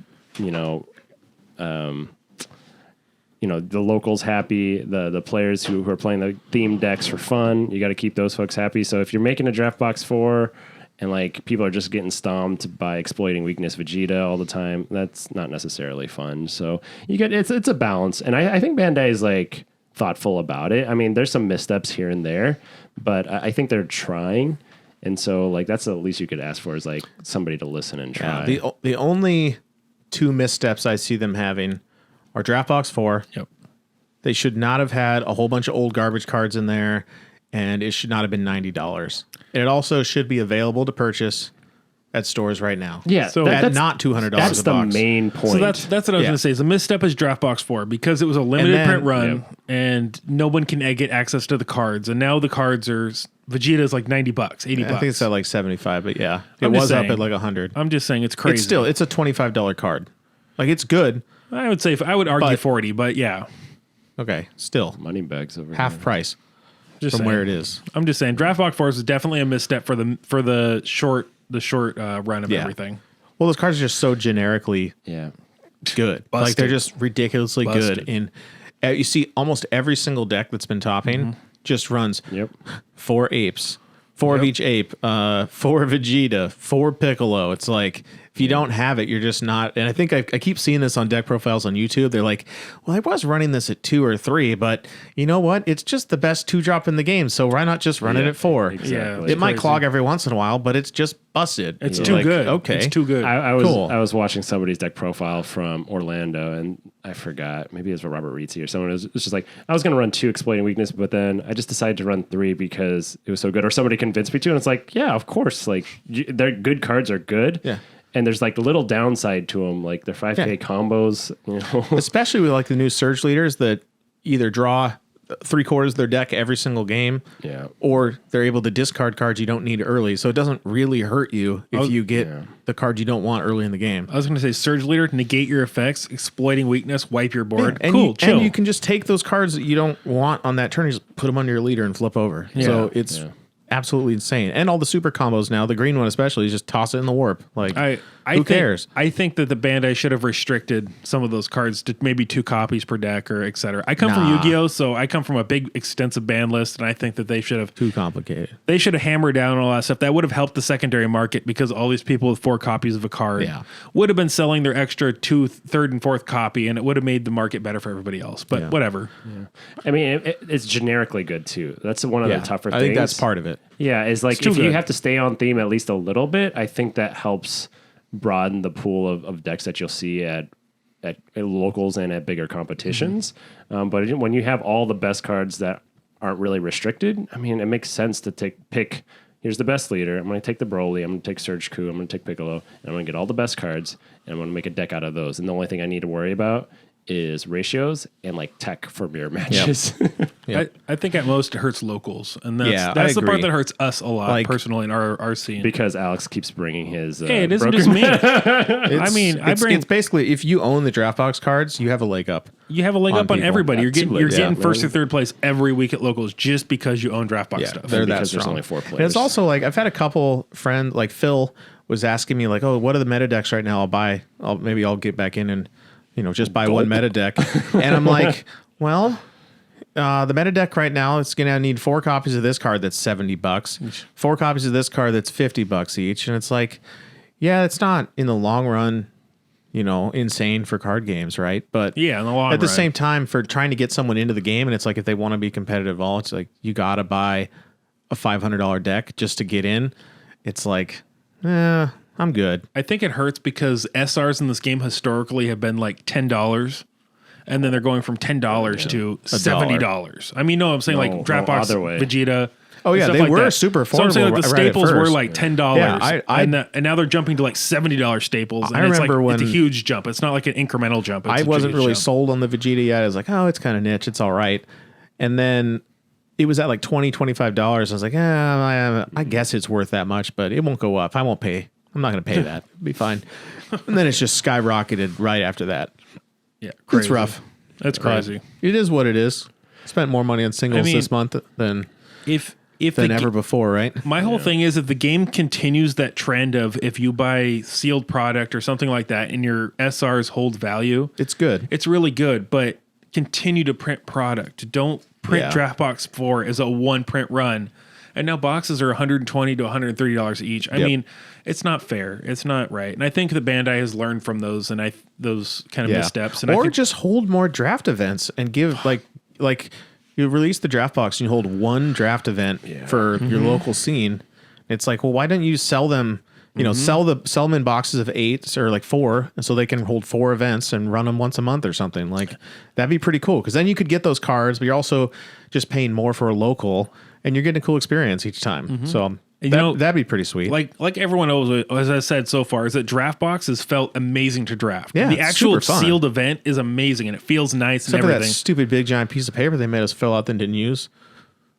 Speaker 2: the locals happy, the players who are playing the theme decks for fun. You got to keep those folks happy. So if you're making a Draft Box 4 and like people are just getting stomped by exploiting weakness Vegeta all the time, that's not necessarily fun. So it's a balance. And I think Bandai is like thoughtful about it. I mean, there's some missteps here and there, but I think they're trying. And so like that's the least you could ask for is like somebody to listen and try.
Speaker 1: Yeah, the only two missteps I see them having are Draft Box 4.
Speaker 3: Yep.
Speaker 1: They should not have had a whole bunch of old garbage cards in there, and it should not have been $90. And it also should be available to purchase at stores right now.
Speaker 2: Yeah,
Speaker 3: so
Speaker 1: at not $200
Speaker 2: that's
Speaker 1: a
Speaker 2: the
Speaker 1: box.
Speaker 2: main point.
Speaker 3: So that's what I was
Speaker 1: Yeah.
Speaker 3: going to say. Is the misstep is Draft Box 4 because it was a limited
Speaker 1: then-
Speaker 3: print run
Speaker 2: Yep.
Speaker 3: and no one can get access to the cards. And now the cards are Vegeta's like $90, $80.
Speaker 1: I think it's at like 75, but yeah, it
Speaker 3: I'm just
Speaker 1: was up
Speaker 3: saying.
Speaker 1: at like 100.
Speaker 3: I'm just saying it's crazy.
Speaker 1: It's a $25 card. Like it's good.
Speaker 3: I would say I would argue
Speaker 1: But-
Speaker 3: 40, but yeah,
Speaker 1: Okay, still
Speaker 2: Money bags over
Speaker 1: half
Speaker 2: here.
Speaker 1: price
Speaker 3: just
Speaker 1: from
Speaker 3: saying.
Speaker 1: where it is.
Speaker 3: I'm just saying Draft Box 4 is definitely a misstep for the short run of
Speaker 1: Yeah.
Speaker 3: everything.
Speaker 1: Well, those cards are just so generically
Speaker 2: Yeah.
Speaker 1: good. Like
Speaker 3: Busted.
Speaker 1: they're just ridiculously
Speaker 3: Busted.
Speaker 1: good. And you see almost every single deck that's been topping just runs
Speaker 2: Yep.
Speaker 1: 4 apes, 4 of each ape, 4 Vegeta, 4 Piccolo. It's like if you don't have it, you're just not. And I think I keep seeing this on deck profiles on YouTube. They're like, well, I was running this at 2 or 3, but you know what? It's just the best 2-drop in the game. So why not just run it
Speaker 2: Yeah,
Speaker 1: at 4?
Speaker 2: exactly.
Speaker 1: It might
Speaker 3: crazy.
Speaker 1: clog every once in a while, but it's just busted.
Speaker 3: It's
Speaker 1: You're
Speaker 3: too
Speaker 1: like,
Speaker 3: good.
Speaker 1: Okay.
Speaker 3: It's too good.
Speaker 2: I
Speaker 1: Cool.
Speaker 2: was watching somebody's deck profile from Orlando, and I forgot. Maybe it was for Robert Rizzi or someone. It was just like I was going to run 2 exploiting weakness, but then I just decided to run 3 because it was so good, or somebody convinced me to. And it's like, yeah, of course. Like their good cards are good.
Speaker 1: Yeah.
Speaker 2: And there's like little downside to them, like their 5K
Speaker 1: Yeah.
Speaker 2: combos.
Speaker 1: Especially with like the new surge leaders that either draw 3/4 of their deck every single game,
Speaker 2: Yeah.
Speaker 1: or they're able to discard cards you don't need early. So it doesn't really hurt you if you get the card you don't want early in the game.
Speaker 3: I was going to say Surge Leader, negate your effects, exploiting weakness, wipe your board.
Speaker 1: And
Speaker 3: Cool,
Speaker 1: you,
Speaker 3: chill.
Speaker 1: and you can just take those cards that you don't want on that turn and just put them under your leader and flip over. So it's absolutely insane. And all the super combos now, the green one especially, is just toss it in the warp. Like, who cares?
Speaker 3: I think that the Bandai should have restricted some of those cards to maybe 2 copies per deck or et cetera. I come from
Speaker 1: Nah.
Speaker 3: Yu-Gi-Oh, so I come from a big extensive ban list, and I think that they should have
Speaker 1: Too complicated.
Speaker 3: hammered down all that stuff. That would have helped the secondary market because all these people with 4 copies of a card
Speaker 1: Yeah.
Speaker 3: would have been selling their extra 2, 3rd, and 4th copy, and it would have made the market better for everybody else. But
Speaker 1: Yeah.
Speaker 3: whatever.
Speaker 2: I mean, it's generically good too. That's one of the tougher
Speaker 1: I
Speaker 2: things.
Speaker 1: think that's part of it.
Speaker 2: Yeah, is like
Speaker 3: too
Speaker 2: if you
Speaker 3: good.
Speaker 2: have to stay on theme at least a little bit, I think that helps broaden the pool of decks that you'll see at locals and at bigger competitions. But when you have all the best cards that aren't really restricted, I mean, it makes sense to pick. Here's the best leader. I'm going to take the Broly. I'm going to take Surge Coup. I'm going to take Piccolo. And I'm going to get all the best cards, and I'm going to make a deck out of those. And the only thing I need to worry about is ratios and like tech for mirror matches.
Speaker 1: Yep.
Speaker 3: I think at most it hurts locals, and that's
Speaker 1: Yeah, I
Speaker 3: that's the part
Speaker 1: agree.
Speaker 3: that hurts us a lot
Speaker 1: Like-
Speaker 3: personally in our scene.
Speaker 2: Because Alex keeps bringing his.
Speaker 3: Hey, it isn't
Speaker 2: broken-
Speaker 3: just me. I mean,
Speaker 1: it's basically if you own the draft box cards, you have a leg up.
Speaker 3: You have a leg
Speaker 1: on
Speaker 3: up on
Speaker 1: people.
Speaker 3: everybody. You're getting
Speaker 2: Absolutely,
Speaker 3: you're getting
Speaker 2: yeah,
Speaker 3: first
Speaker 2: man.
Speaker 3: or third place every week at locals just because you own draft box stuff.
Speaker 1: They're that
Speaker 2: because there's
Speaker 1: strong.
Speaker 2: only 4
Speaker 1: And
Speaker 2: players.
Speaker 1: it's also like I've had a couple friends, like Phil was asking me like, oh, what are the meta decks right now? Maybe I'll get back in and just buy one meta deck. And I'm like, well, the meta deck right now, it's gonna need 4 copies of this card that's $70, 4 copies of this card that's $50 each, and it's like, yeah, it's not in the long run, insane for card games, right? But
Speaker 3: Yeah, in the long
Speaker 1: at the
Speaker 3: run.
Speaker 1: same time, for trying to get someone into the game, and it's like if they want to be competitive at all, it's like you gotta buy a $500 deck just to get in. It's like, I'm good.
Speaker 3: I think it hurts because SRs in this game historically have been like $10. And then they're going from $10 to $70. I mean, no, I'm saying
Speaker 2: No,
Speaker 3: like Dropbox,
Speaker 2: other way.
Speaker 3: Vegeta.
Speaker 1: Oh,
Speaker 3: and
Speaker 1: yeah,
Speaker 3: stuff
Speaker 1: they
Speaker 3: like
Speaker 1: were
Speaker 3: that.
Speaker 1: super
Speaker 3: So I'm saying like the
Speaker 1: affordable right at
Speaker 3: staples were
Speaker 1: first.
Speaker 3: like $10.
Speaker 1: Yeah,
Speaker 3: and now they're jumping to like $70 staples. And
Speaker 1: I remember
Speaker 3: it's a
Speaker 1: when-
Speaker 3: huge jump. It's not like an incremental jump. It's
Speaker 1: I
Speaker 3: a
Speaker 1: wasn't
Speaker 3: huge
Speaker 1: really
Speaker 3: jump.
Speaker 1: sold on the Vegeta yet. I was like, oh, it's kind of niche. It's all right. And then it was at like $20, $25. I was like, I guess it's worth that much, but it won't go up. I won't pay I'm not going to pay that. It'll be fine. And then it's just skyrocketed right after that.
Speaker 3: Yeah,
Speaker 1: It's
Speaker 3: crazy.
Speaker 1: rough.
Speaker 3: That's crazy.
Speaker 1: It is what it is. Spent more money on singles this month than
Speaker 3: If
Speaker 1: ever before, right?
Speaker 3: My whole thing is if the game continues that trend of if you buy sealed product or something like that and your SRs hold value,
Speaker 1: It's good.
Speaker 3: it's really good, but continue to print product. Don't print
Speaker 1: Yeah.
Speaker 3: Draft Box 4 as a one print run. And now boxes are $120 to $130 each. I
Speaker 1: Yep.
Speaker 3: mean, it's not fair. It's not right. And I think the Bandai has learned from those and those kind of missteps. And I
Speaker 1: Or
Speaker 3: think
Speaker 1: just hold more draft events and give like you release the draft box and you hold one draft event for your local scene. It's like, well, why don't you sell them? You know, sell them in boxes of 8 or like 4, and so they can hold 4 events and run them once a month or something. Like that'd be pretty cool because then you could get those cards, but you're also just paying more for a local, and you're getting a cool experience each time. So that'd be pretty sweet.
Speaker 3: like everyone knows, as I said so far, is that draft boxes felt amazing to draft.
Speaker 1: Yeah,
Speaker 3: the
Speaker 1: it's
Speaker 3: actual
Speaker 1: super fun.
Speaker 3: sealed event is amazing and it feels nice
Speaker 1: Except
Speaker 3: and
Speaker 1: for that
Speaker 3: everything.
Speaker 1: stupid big giant piece of paper they made us fill out that didn't use.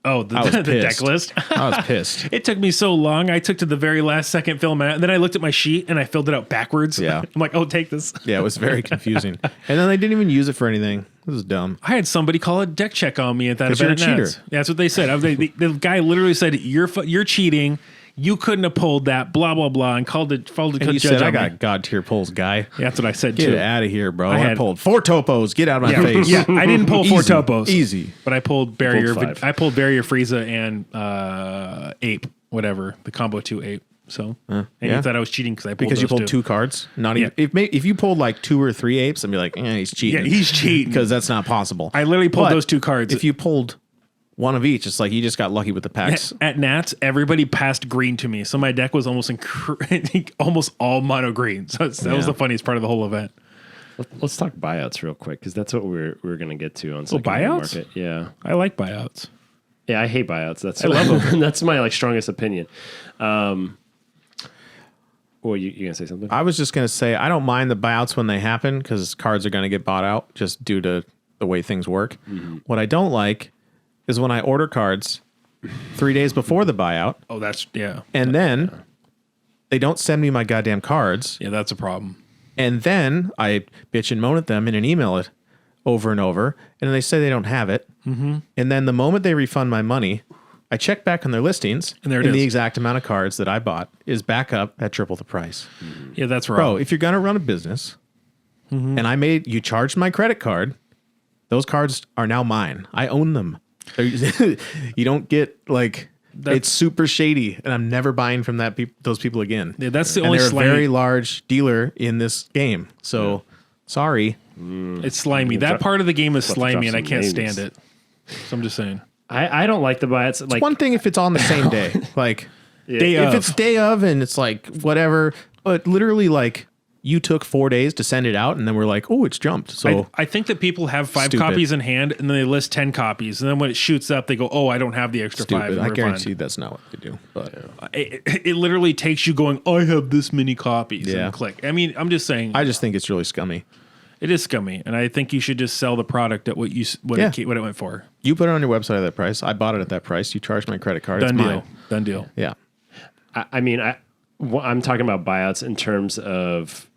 Speaker 3: Oh,
Speaker 1: I was
Speaker 3: the deck
Speaker 1: pissed.
Speaker 3: list.
Speaker 1: I was pissed.
Speaker 3: It took me so long. I took to the very last second filling it out, and then I looked at my sheet and I filled it out backwards.
Speaker 1: Yeah.
Speaker 3: I'm like, oh, take this.
Speaker 1: Yeah, it was very confusing. And then they didn't even use it for anything. This is dumb.
Speaker 3: I had somebody call a deck check on me at that
Speaker 1: 'Cause
Speaker 3: event.
Speaker 1: you're a
Speaker 3: at Nats.
Speaker 1: cheater.
Speaker 3: Yeah, that's what they said. The guy literally said, "You're cheating. You couldn't have pulled that." Blah blah blah, and called the
Speaker 1: And you
Speaker 3: judge
Speaker 1: said, I
Speaker 3: on me.
Speaker 1: got God tier pulls, guy.
Speaker 3: Yeah, that's what I said
Speaker 1: Get
Speaker 3: too.
Speaker 1: it out of here, bro. I
Speaker 3: had-
Speaker 1: pulled 4 topos. Get out of my face.
Speaker 3: Yeah, I didn't pull 4
Speaker 1: Easy.
Speaker 3: topos.
Speaker 1: Easy.
Speaker 3: But I pulled barrier.
Speaker 2: Pulled 5.
Speaker 3: I pulled barrier Frieza and ape, whatever the combo 2 ape. So and
Speaker 1: yeah.
Speaker 3: you thought I was cheating because I pulled
Speaker 1: Because you
Speaker 3: those
Speaker 1: pulled 2 cards. Not
Speaker 3: Yeah.
Speaker 1: even if you pulled like 2 or 3 apes, I'd be like, he's cheating.
Speaker 3: Yeah, he's cheating
Speaker 1: Because that's not possible.
Speaker 3: I literally pulled
Speaker 1: But
Speaker 3: those 2 cards.
Speaker 1: If you pulled one of each, it's like you just got lucky with the packs.
Speaker 3: At Nats, everybody passed green to me, so my deck was almost almost all mono green. So that was the funniest part of the whole event.
Speaker 2: Let's talk buyouts real quick because that's what we're going to get to on secondary
Speaker 3: buyouts?
Speaker 2: market. Yeah,
Speaker 3: I like buyouts.
Speaker 2: yeah, I hate buyouts. I
Speaker 3: love
Speaker 2: them. That's my like strongest opinion. Well, you gonna say something?
Speaker 1: I was just going to say, I don't mind the buyouts when they happen because cards are going to get bought out just due to the way things work. What I don't like is when I order cards 3 days before the buyout
Speaker 3: Oh, that's
Speaker 1: and then they don't send me my goddamn cards.
Speaker 3: yeah, that's a problem.
Speaker 1: And then I bitch and moan at them in an email it over and over. And they say they don't have it. Mm-hmm. And then the moment they refund my money, I check back on their listings.
Speaker 3: And there it
Speaker 1: and the
Speaker 3: is.
Speaker 1: exact amount of cards that I bought is back up at triple the price.
Speaker 3: Yeah, that's wrong.
Speaker 1: Bro, if you're going to run a business and you charged my credit card, those cards are now mine. I own them. You don't get like... it's super shady, and I'm never buying from those people again.
Speaker 3: Yeah, that's the
Speaker 1: and
Speaker 3: only
Speaker 1: they're a
Speaker 3: slimy-
Speaker 1: very large dealer in this game. So, sorry.
Speaker 3: It's slimy. That part of the game is slimy, and I can't stand it. So I'm just saying.
Speaker 2: I don't like the buyouts. Like
Speaker 1: One thing if it's on the same day, like
Speaker 3: Day
Speaker 1: if
Speaker 3: of.
Speaker 1: it's day of and it's like whatever, but literally like you took 4 days to send it out, and then we're like, oh, it's jumped. So
Speaker 3: I think that people have 5
Speaker 1: Stupid.
Speaker 3: copies in hand, and then they list 10 copies, and then when it shoots up, they go, "Oh, I don't have the extra 5."
Speaker 1: stupid.
Speaker 3: and
Speaker 1: I
Speaker 3: refund.
Speaker 1: guarantee that's not what they do. But
Speaker 3: It literally takes you going, "I have this many copies,"
Speaker 1: Yeah.
Speaker 3: and click. I mean, I'm just saying,
Speaker 1: I just think it's really scummy.
Speaker 3: it is scummy, and I think you should just sell the product at what it went for.
Speaker 1: You put it on your website at that price. I bought it at that price. You charged my credit card.
Speaker 3: Done
Speaker 1: it's
Speaker 3: deal.
Speaker 1: mine.
Speaker 3: Done deal.
Speaker 1: Yeah.
Speaker 2: I'm talking about buyouts in terms of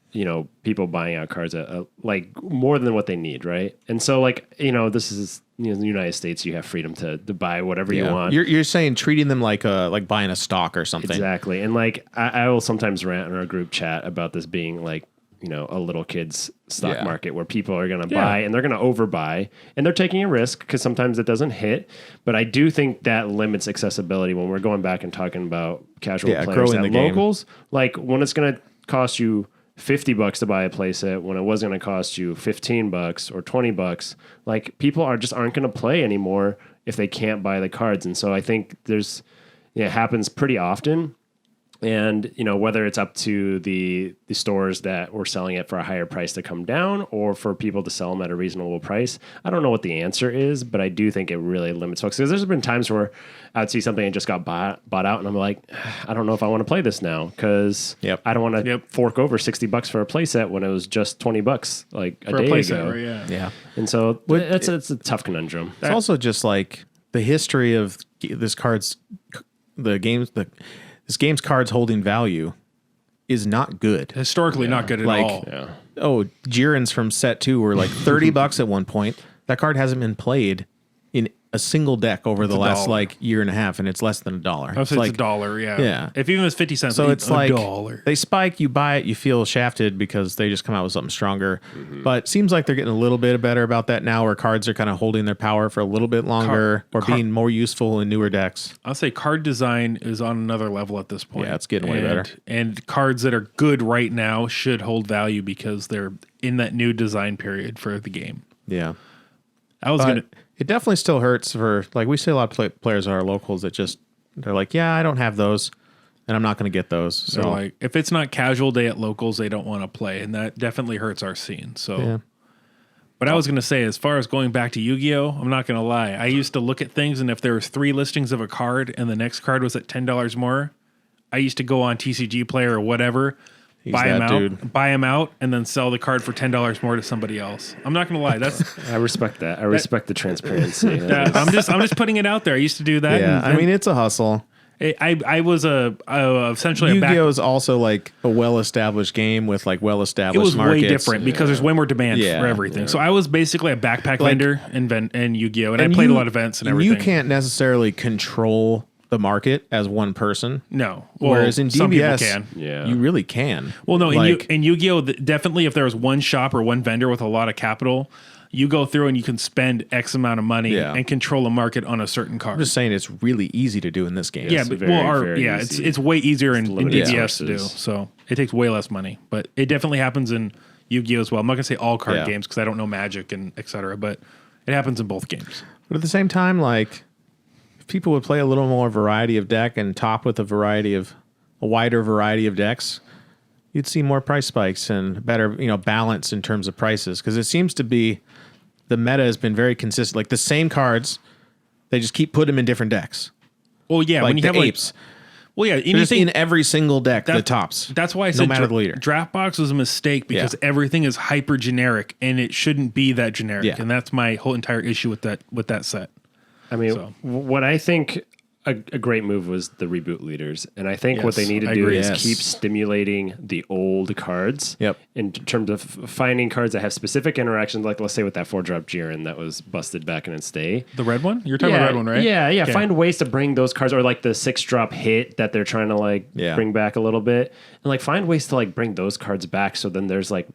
Speaker 2: people buying out cards at like more than what they need, right? And so like this is the United States. You have freedom to buy whatever you want.
Speaker 1: You're saying treating them like buying a stock or something.
Speaker 2: Exactly. And like I will sometimes rant in our group chat about this being like a little kid's stock
Speaker 1: Yeah.
Speaker 2: market where people are going to buy and they're going to overbuy and they're taking a risk because sometimes it doesn't hit. But I do think that limits accessibility when we're going back and talking about casual players
Speaker 1: growing
Speaker 2: at
Speaker 1: the game.
Speaker 2: locals. Like when it's going to cost you $50 to buy a playset when it was going to cost you $15 or $20, like people aren't going to play anymore if they can't buy the cards. And so I think it happens pretty often. And whether it's up to the stores that were selling it for a higher price to come down, or for people to sell them at a reasonable price, I don't know what the answer is, but I do think it really limits folks. Because there's been times where I'd see something and just got bought out, and I'm like, I don't know if I want to play this now because I don't want to fork over $60 for a playset when it was just $20 like a
Speaker 3: For a
Speaker 2: day
Speaker 3: playset,
Speaker 2: ago.
Speaker 3: right,
Speaker 1: Yeah.
Speaker 2: And so it's a tough conundrum.
Speaker 1: It's also just like the history of this game's cards holding value is not good.
Speaker 3: Historically, not good at
Speaker 1: Like-
Speaker 3: all.
Speaker 2: Yeah.
Speaker 1: Oh, Jiren's from set 2 were like $30 at one point. That card hasn't been played in a single deck over the last
Speaker 3: $1.
Speaker 1: like year and a half, and it's less than $1.
Speaker 3: Oh, so it's $1, yeah.
Speaker 1: Yeah.
Speaker 3: If even it's 50 cents,
Speaker 1: So it's like
Speaker 3: $1.
Speaker 1: they spike, you buy it, you feel shafted because they just come out with something stronger. But it seems like they're getting a little bit better about that now, where cards are kind of holding their power for a little bit longer or being more useful in newer decks.
Speaker 3: I'll say card design is on another level at this point.
Speaker 1: Yeah, it's getting way better.
Speaker 3: And cards that are good right now should hold value because they're in that new design period for the game.
Speaker 1: Yeah.
Speaker 3: I was
Speaker 1: But
Speaker 3: gonna.
Speaker 1: it definitely still hurts for, like, we see a lot of players at our locals that just, they're like, yeah, I don't have those, and I'm not going to get those. So,
Speaker 3: They're like, if it's not casual day at locals, they don't want to play, and that definitely hurts our scene. So,
Speaker 1: yeah.
Speaker 3: but I was gonna say, as far as going back to Yu-Gi-Oh, I'm not gonna lie. I used to look at things, and if there was 3 listings of a card, and the next card was at $10 more, I used to go on TCG Player or whatever. Buy him out, and then sell the card for $10 more to somebody else. I'm not gonna lie. That's
Speaker 2: I respect that. I respect the transparency.
Speaker 3: I'm just putting it out there. I used to do that.
Speaker 1: Yeah,
Speaker 3: and
Speaker 1: I mean, it's a hustle.
Speaker 3: I was essentially a back.
Speaker 1: Yu-Gi-Oh is also like a well-established game with like well-established
Speaker 3: It was
Speaker 1: markets.
Speaker 3: way different because there's way more demand
Speaker 1: Yeah.
Speaker 3: for everything. So I was basically a backpack
Speaker 1: Like-
Speaker 3: vendor in Yu-Gi-Oh, and I played a lot of events and everything.
Speaker 1: You can't necessarily control the market as one person.
Speaker 3: No. Well,
Speaker 1: Whereas in
Speaker 3: some people
Speaker 1: DBS,
Speaker 3: can.
Speaker 2: Yeah.
Speaker 1: you really can.
Speaker 3: Well, no,
Speaker 1: like,
Speaker 3: in Yu-Gi-Oh, definitely if there was one shop or one vendor with a lot of capital, you go through and you can spend X amount of money
Speaker 1: Yeah.
Speaker 3: and control a market on a certain card.
Speaker 1: I'm just saying it's really easy to do in this game.
Speaker 3: Yeah,
Speaker 2: It's
Speaker 3: but
Speaker 2: very, very
Speaker 3: it's
Speaker 2: easy.
Speaker 3: it's way easier in
Speaker 2: limited
Speaker 3: DBS to do.
Speaker 2: sources.
Speaker 3: So it takes way less money, but it definitely happens in Yu-Gi-Oh as well. I'm not gonna say all card
Speaker 1: Yeah.
Speaker 3: games because I don't know Magic and etc. But it happens in both games.
Speaker 1: But at the same time, like, if people would play a little more variety of deck and top with a wider variety of decks, you'd see more price spikes and better, balance in terms of prices. Because it seems to be the meta has been very consistent. Like the same cards, they just keep putting them in different decks.
Speaker 3: Well, yeah,
Speaker 1: Like
Speaker 3: when you
Speaker 1: the
Speaker 3: have
Speaker 1: apes.
Speaker 3: well, yeah,
Speaker 1: They're
Speaker 3: and you
Speaker 1: just
Speaker 3: think
Speaker 1: in every single deck, the tops.
Speaker 3: That's why I
Speaker 1: no
Speaker 3: said
Speaker 1: matter the leader.
Speaker 3: Draft box was a mistake because everything is hyper generic and it shouldn't be that generic.
Speaker 1: Yeah.
Speaker 3: And that's my whole entire issue with that set.
Speaker 2: I mean,
Speaker 3: So.
Speaker 2: what I think a great move was the reboot leaders. And I think what
Speaker 3: Yes,
Speaker 2: they need to
Speaker 3: I
Speaker 2: do
Speaker 3: agree.
Speaker 2: is
Speaker 1: Yes.
Speaker 2: keep stimulating the old cards.
Speaker 1: Yep.
Speaker 2: In terms of finding cards that have specific interactions, like let's say with that 4-drop Jiren that was busted back in its day.
Speaker 3: The red one? You're talking about the red one, right?
Speaker 2: Yeah.
Speaker 3: Okay.
Speaker 2: Find ways to bring those cards, or like the 6-drop hit that they're trying to bring back a little bit, and like find ways to like bring those cards back. So then there's like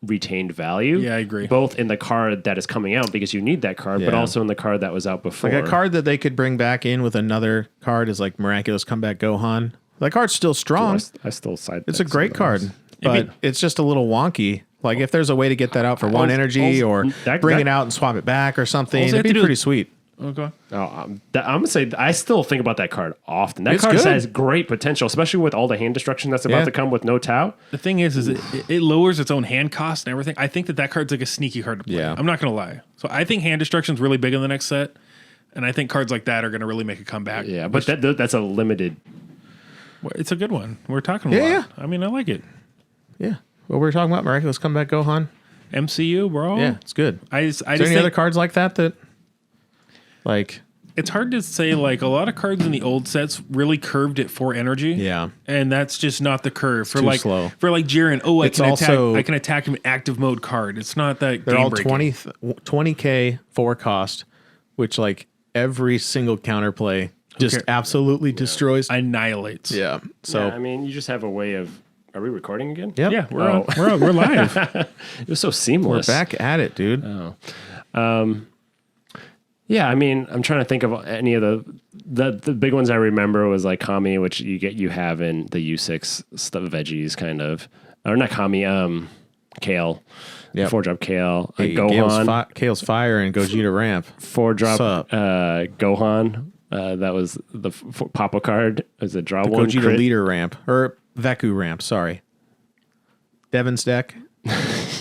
Speaker 2: retained value.
Speaker 3: Yeah, I agree.
Speaker 2: Both in the card that is coming out because you need that card, but
Speaker 1: Yeah.
Speaker 2: also in the card that was out before.
Speaker 1: Like a card that they could bring back in with another card is like Miraculous Comeback Gohan. That card's still strong.
Speaker 2: I still side.
Speaker 1: It's a
Speaker 2: pick
Speaker 1: great
Speaker 2: sometimes.
Speaker 1: card, but it's just a little wonky. Like if there's a way to get that out for one energy or
Speaker 2: that-
Speaker 1: bring
Speaker 2: that-
Speaker 1: it out and swap it back or something,
Speaker 3: All they
Speaker 1: it'd
Speaker 3: have
Speaker 1: be
Speaker 3: to do
Speaker 1: pretty
Speaker 3: is-
Speaker 1: sweet.
Speaker 3: Okay.
Speaker 2: Oh, I'm gonna say I still think about that card often. That
Speaker 1: It's
Speaker 2: card
Speaker 1: good.
Speaker 2: has great potential, especially with all the hand destruction that's about
Speaker 1: Yeah.
Speaker 2: to come with no Tau.
Speaker 3: The thing is it lowers its own hand cost and everything. I think that card's like a sneaky card to play.
Speaker 1: Yeah.
Speaker 3: I'm not going to lie. So I think hand destruction's really big in the next set. And I think cards like that are going to really make a comeback.
Speaker 2: Yeah, but that's a limited.
Speaker 3: It's a good one. We're talking a
Speaker 1: Yeah,
Speaker 3: lot.
Speaker 1: yeah.
Speaker 3: I mean, I like it.
Speaker 1: Yeah. What we were talking about, Miraculous Comeback Gohan.
Speaker 3: MCU, bro.
Speaker 1: Yeah, it's good.
Speaker 3: I
Speaker 1: Is
Speaker 3: just
Speaker 1: there any
Speaker 3: think
Speaker 1: other cards like that like,
Speaker 3: it's hard to say. Like a lot of cards in the old sets really curved it for energy.
Speaker 1: yeah.
Speaker 3: And that's just not the curve for
Speaker 1: too
Speaker 3: like
Speaker 1: slow.
Speaker 3: for like Jiren. Oh,
Speaker 1: It's also-
Speaker 3: I can attack him in active mode card. It's not that
Speaker 1: They're all
Speaker 3: game-breaking.
Speaker 1: 20K 4 cost, which like every single counterplay just
Speaker 3: Okay.
Speaker 1: absolutely destroys.
Speaker 3: Annihilates.
Speaker 1: Yeah. So,
Speaker 2: Yeah, I mean, you just have a way of. Are we recording again?
Speaker 1: yep.
Speaker 3: Yeah, we're
Speaker 2: Oh.
Speaker 3: we're live.
Speaker 2: It was so
Speaker 1: We're
Speaker 2: seamless.
Speaker 1: back at it, dude.
Speaker 2: Yeah, I mean, I'm trying to think of any of the big ones I remember was like Kami, which you have in the U6 stuff, veggies kind of, or not Kami, Kale,
Speaker 1: Yep.
Speaker 2: 4-drop Kale,
Speaker 1: Hey,
Speaker 2: Gohan,
Speaker 1: Kale's Fire and Gogeta Ramp.
Speaker 2: 4-drop
Speaker 1: Sup?
Speaker 2: Gohan. That was the Papa card. It was a draw one
Speaker 1: Gogeta
Speaker 2: crit.
Speaker 1: Leader Ramp. Or Veku Ramp, sorry. Devin's deck.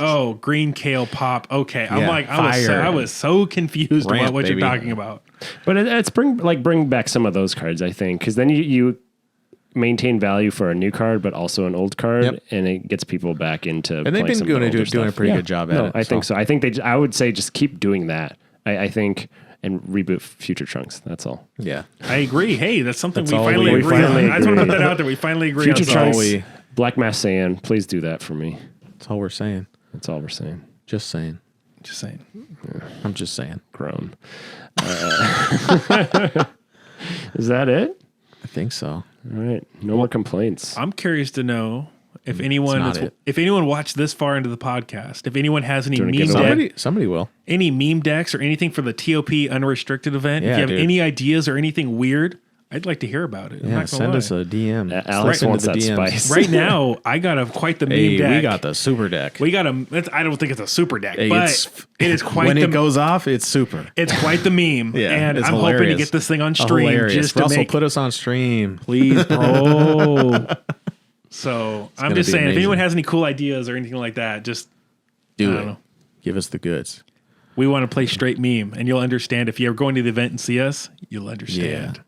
Speaker 3: Oh, green kale pop. Okay, I'm
Speaker 1: Yeah,
Speaker 3: like
Speaker 1: fire.
Speaker 3: I was so confused
Speaker 1: Ramp,
Speaker 3: about what
Speaker 1: baby.
Speaker 3: you're talking about.
Speaker 2: But it's bring back some of those cards, I think, because then you maintain value for a new card, but also an old card,
Speaker 1: Yep.
Speaker 2: and it gets people back into.
Speaker 1: And they've
Speaker 2: playing
Speaker 1: been
Speaker 2: some of the
Speaker 1: doing
Speaker 2: older
Speaker 1: a
Speaker 2: stuff.
Speaker 1: pretty good job at it.
Speaker 2: I think so. I think I would say just keep doing that. I think and reboot Future Trunks. That's all.
Speaker 1: Yeah.
Speaker 3: I agree. Hey, that's something
Speaker 1: That's
Speaker 3: we
Speaker 1: all
Speaker 3: finally
Speaker 1: we
Speaker 3: agree
Speaker 2: finally
Speaker 3: on. I just want to
Speaker 2: agree.
Speaker 3: put that out there. We finally agree
Speaker 2: Future
Speaker 3: on something.
Speaker 2: Trunks.
Speaker 1: we
Speaker 2: Black Mass Saiyan, please do that for me.
Speaker 1: That's all we're saying.
Speaker 2: That's all we're saying.
Speaker 1: Just saying.
Speaker 3: Just saying.
Speaker 1: I'm just saying.
Speaker 2: Grown. Is that it?
Speaker 1: I think so.
Speaker 2: All right. No more complaints.
Speaker 3: I'm curious to know if
Speaker 1: not it.
Speaker 3: anyone watched this far into the podcast, if anyone has any
Speaker 2: Doing a
Speaker 3: meme
Speaker 2: giveaway?
Speaker 1: Somebody will.
Speaker 3: any meme decks or anything for the TOP unrestricted event.
Speaker 1: Yeah,
Speaker 3: if you have
Speaker 1: dude.
Speaker 3: any ideas or anything weird, I'd like to hear about it. I'm
Speaker 1: Yeah,
Speaker 3: not gonna
Speaker 1: send
Speaker 3: lie.
Speaker 1: us a DM.
Speaker 2: Alex
Speaker 1: Slip
Speaker 2: wants
Speaker 1: into
Speaker 2: that
Speaker 1: the DMs.
Speaker 2: spice.
Speaker 3: Right now, I got quite the meme
Speaker 1: Hey,
Speaker 3: deck.
Speaker 1: we got the super deck.
Speaker 3: We got a. I don't think it's a super deck,
Speaker 1: Hey,
Speaker 3: but
Speaker 1: it's-
Speaker 3: it is quite
Speaker 1: when
Speaker 3: the.
Speaker 1: it goes off, it's super.
Speaker 3: It's quite the meme,
Speaker 1: Yeah,
Speaker 3: and
Speaker 1: it's
Speaker 3: I'm hoping to
Speaker 1: hilarious.
Speaker 3: get this thing on stream
Speaker 1: Hilarious.
Speaker 3: just to
Speaker 1: Russell,
Speaker 3: make.
Speaker 1: put us on stream, please, bro.
Speaker 3: So I'm
Speaker 1: gonna
Speaker 3: just
Speaker 1: be
Speaker 3: saying, if
Speaker 1: amazing.
Speaker 3: anyone has any cool ideas or anything like that, just
Speaker 1: Do
Speaker 3: I
Speaker 1: it.
Speaker 3: don't know.
Speaker 1: Give us the goods.
Speaker 3: We want to play straight meme, and you'll understand if you're going to the event and see us. You'll understand.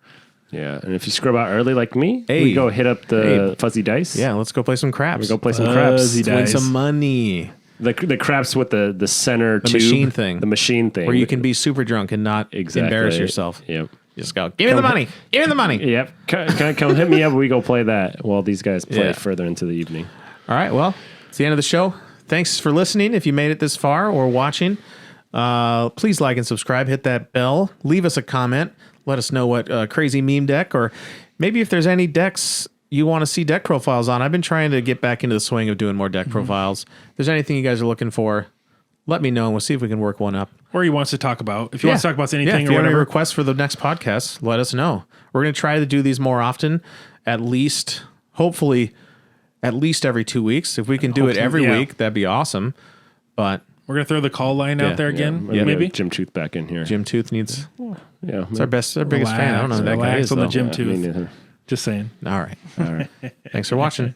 Speaker 2: Yeah. And if you scrub out early like me,
Speaker 1: Hey.
Speaker 2: we go hit up the fuzzy dice.
Speaker 1: Yeah, let's go play some craps.
Speaker 2: We go play some craps.
Speaker 3: Fuzzy
Speaker 1: Let's win
Speaker 3: dice.
Speaker 1: some money.
Speaker 2: The craps with the center tube.
Speaker 1: machine thing.
Speaker 2: The machine thing.
Speaker 1: Where you can be super drunk and not
Speaker 2: exactly
Speaker 1: embarrass yourself.
Speaker 2: Yep.
Speaker 1: You just go, give me the money. Give me the money.
Speaker 2: Yep. Come hit me up. We go play that while these guys play
Speaker 1: Yeah.
Speaker 2: further into the evening.
Speaker 1: All right, well, it's the end of the show. Thanks for listening. If you made it this far or watching, please like and subscribe. Hit that bell. Leave us a comment. Let us know what crazy meme deck, or maybe if there's any decks you want to see deck profiles on. I've been trying to get back into the swing of doing more deck profiles. If there's anything you guys are looking for, let me know, and we'll see if we can work one up.
Speaker 3: Or he wants to talk about. If you want to talk about anything
Speaker 1: if
Speaker 3: or
Speaker 1: you have any
Speaker 3: whatever.
Speaker 1: requests for the next podcast, let us know. We're going to try to do these more often, at least, hopefully, at least every 2 weeks. If we can do it every
Speaker 3: yeah.
Speaker 1: week, that'd be awesome. But
Speaker 3: We're gonna throw the call line
Speaker 1: Yeah.
Speaker 3: out there again,
Speaker 2: We're gonna
Speaker 3: maybe.
Speaker 2: get Jim Tooth back in here.
Speaker 1: Jim Tooth needs.
Speaker 2: Yeah.
Speaker 1: It's our biggest fan. I don't know who that guy
Speaker 3: Relax
Speaker 1: is.
Speaker 3: on the
Speaker 1: though.
Speaker 3: Jim
Speaker 2: Me
Speaker 3: Tooth.
Speaker 2: neither.
Speaker 3: Just saying.
Speaker 1: All right.
Speaker 2: All right.
Speaker 1: Thanks for watching.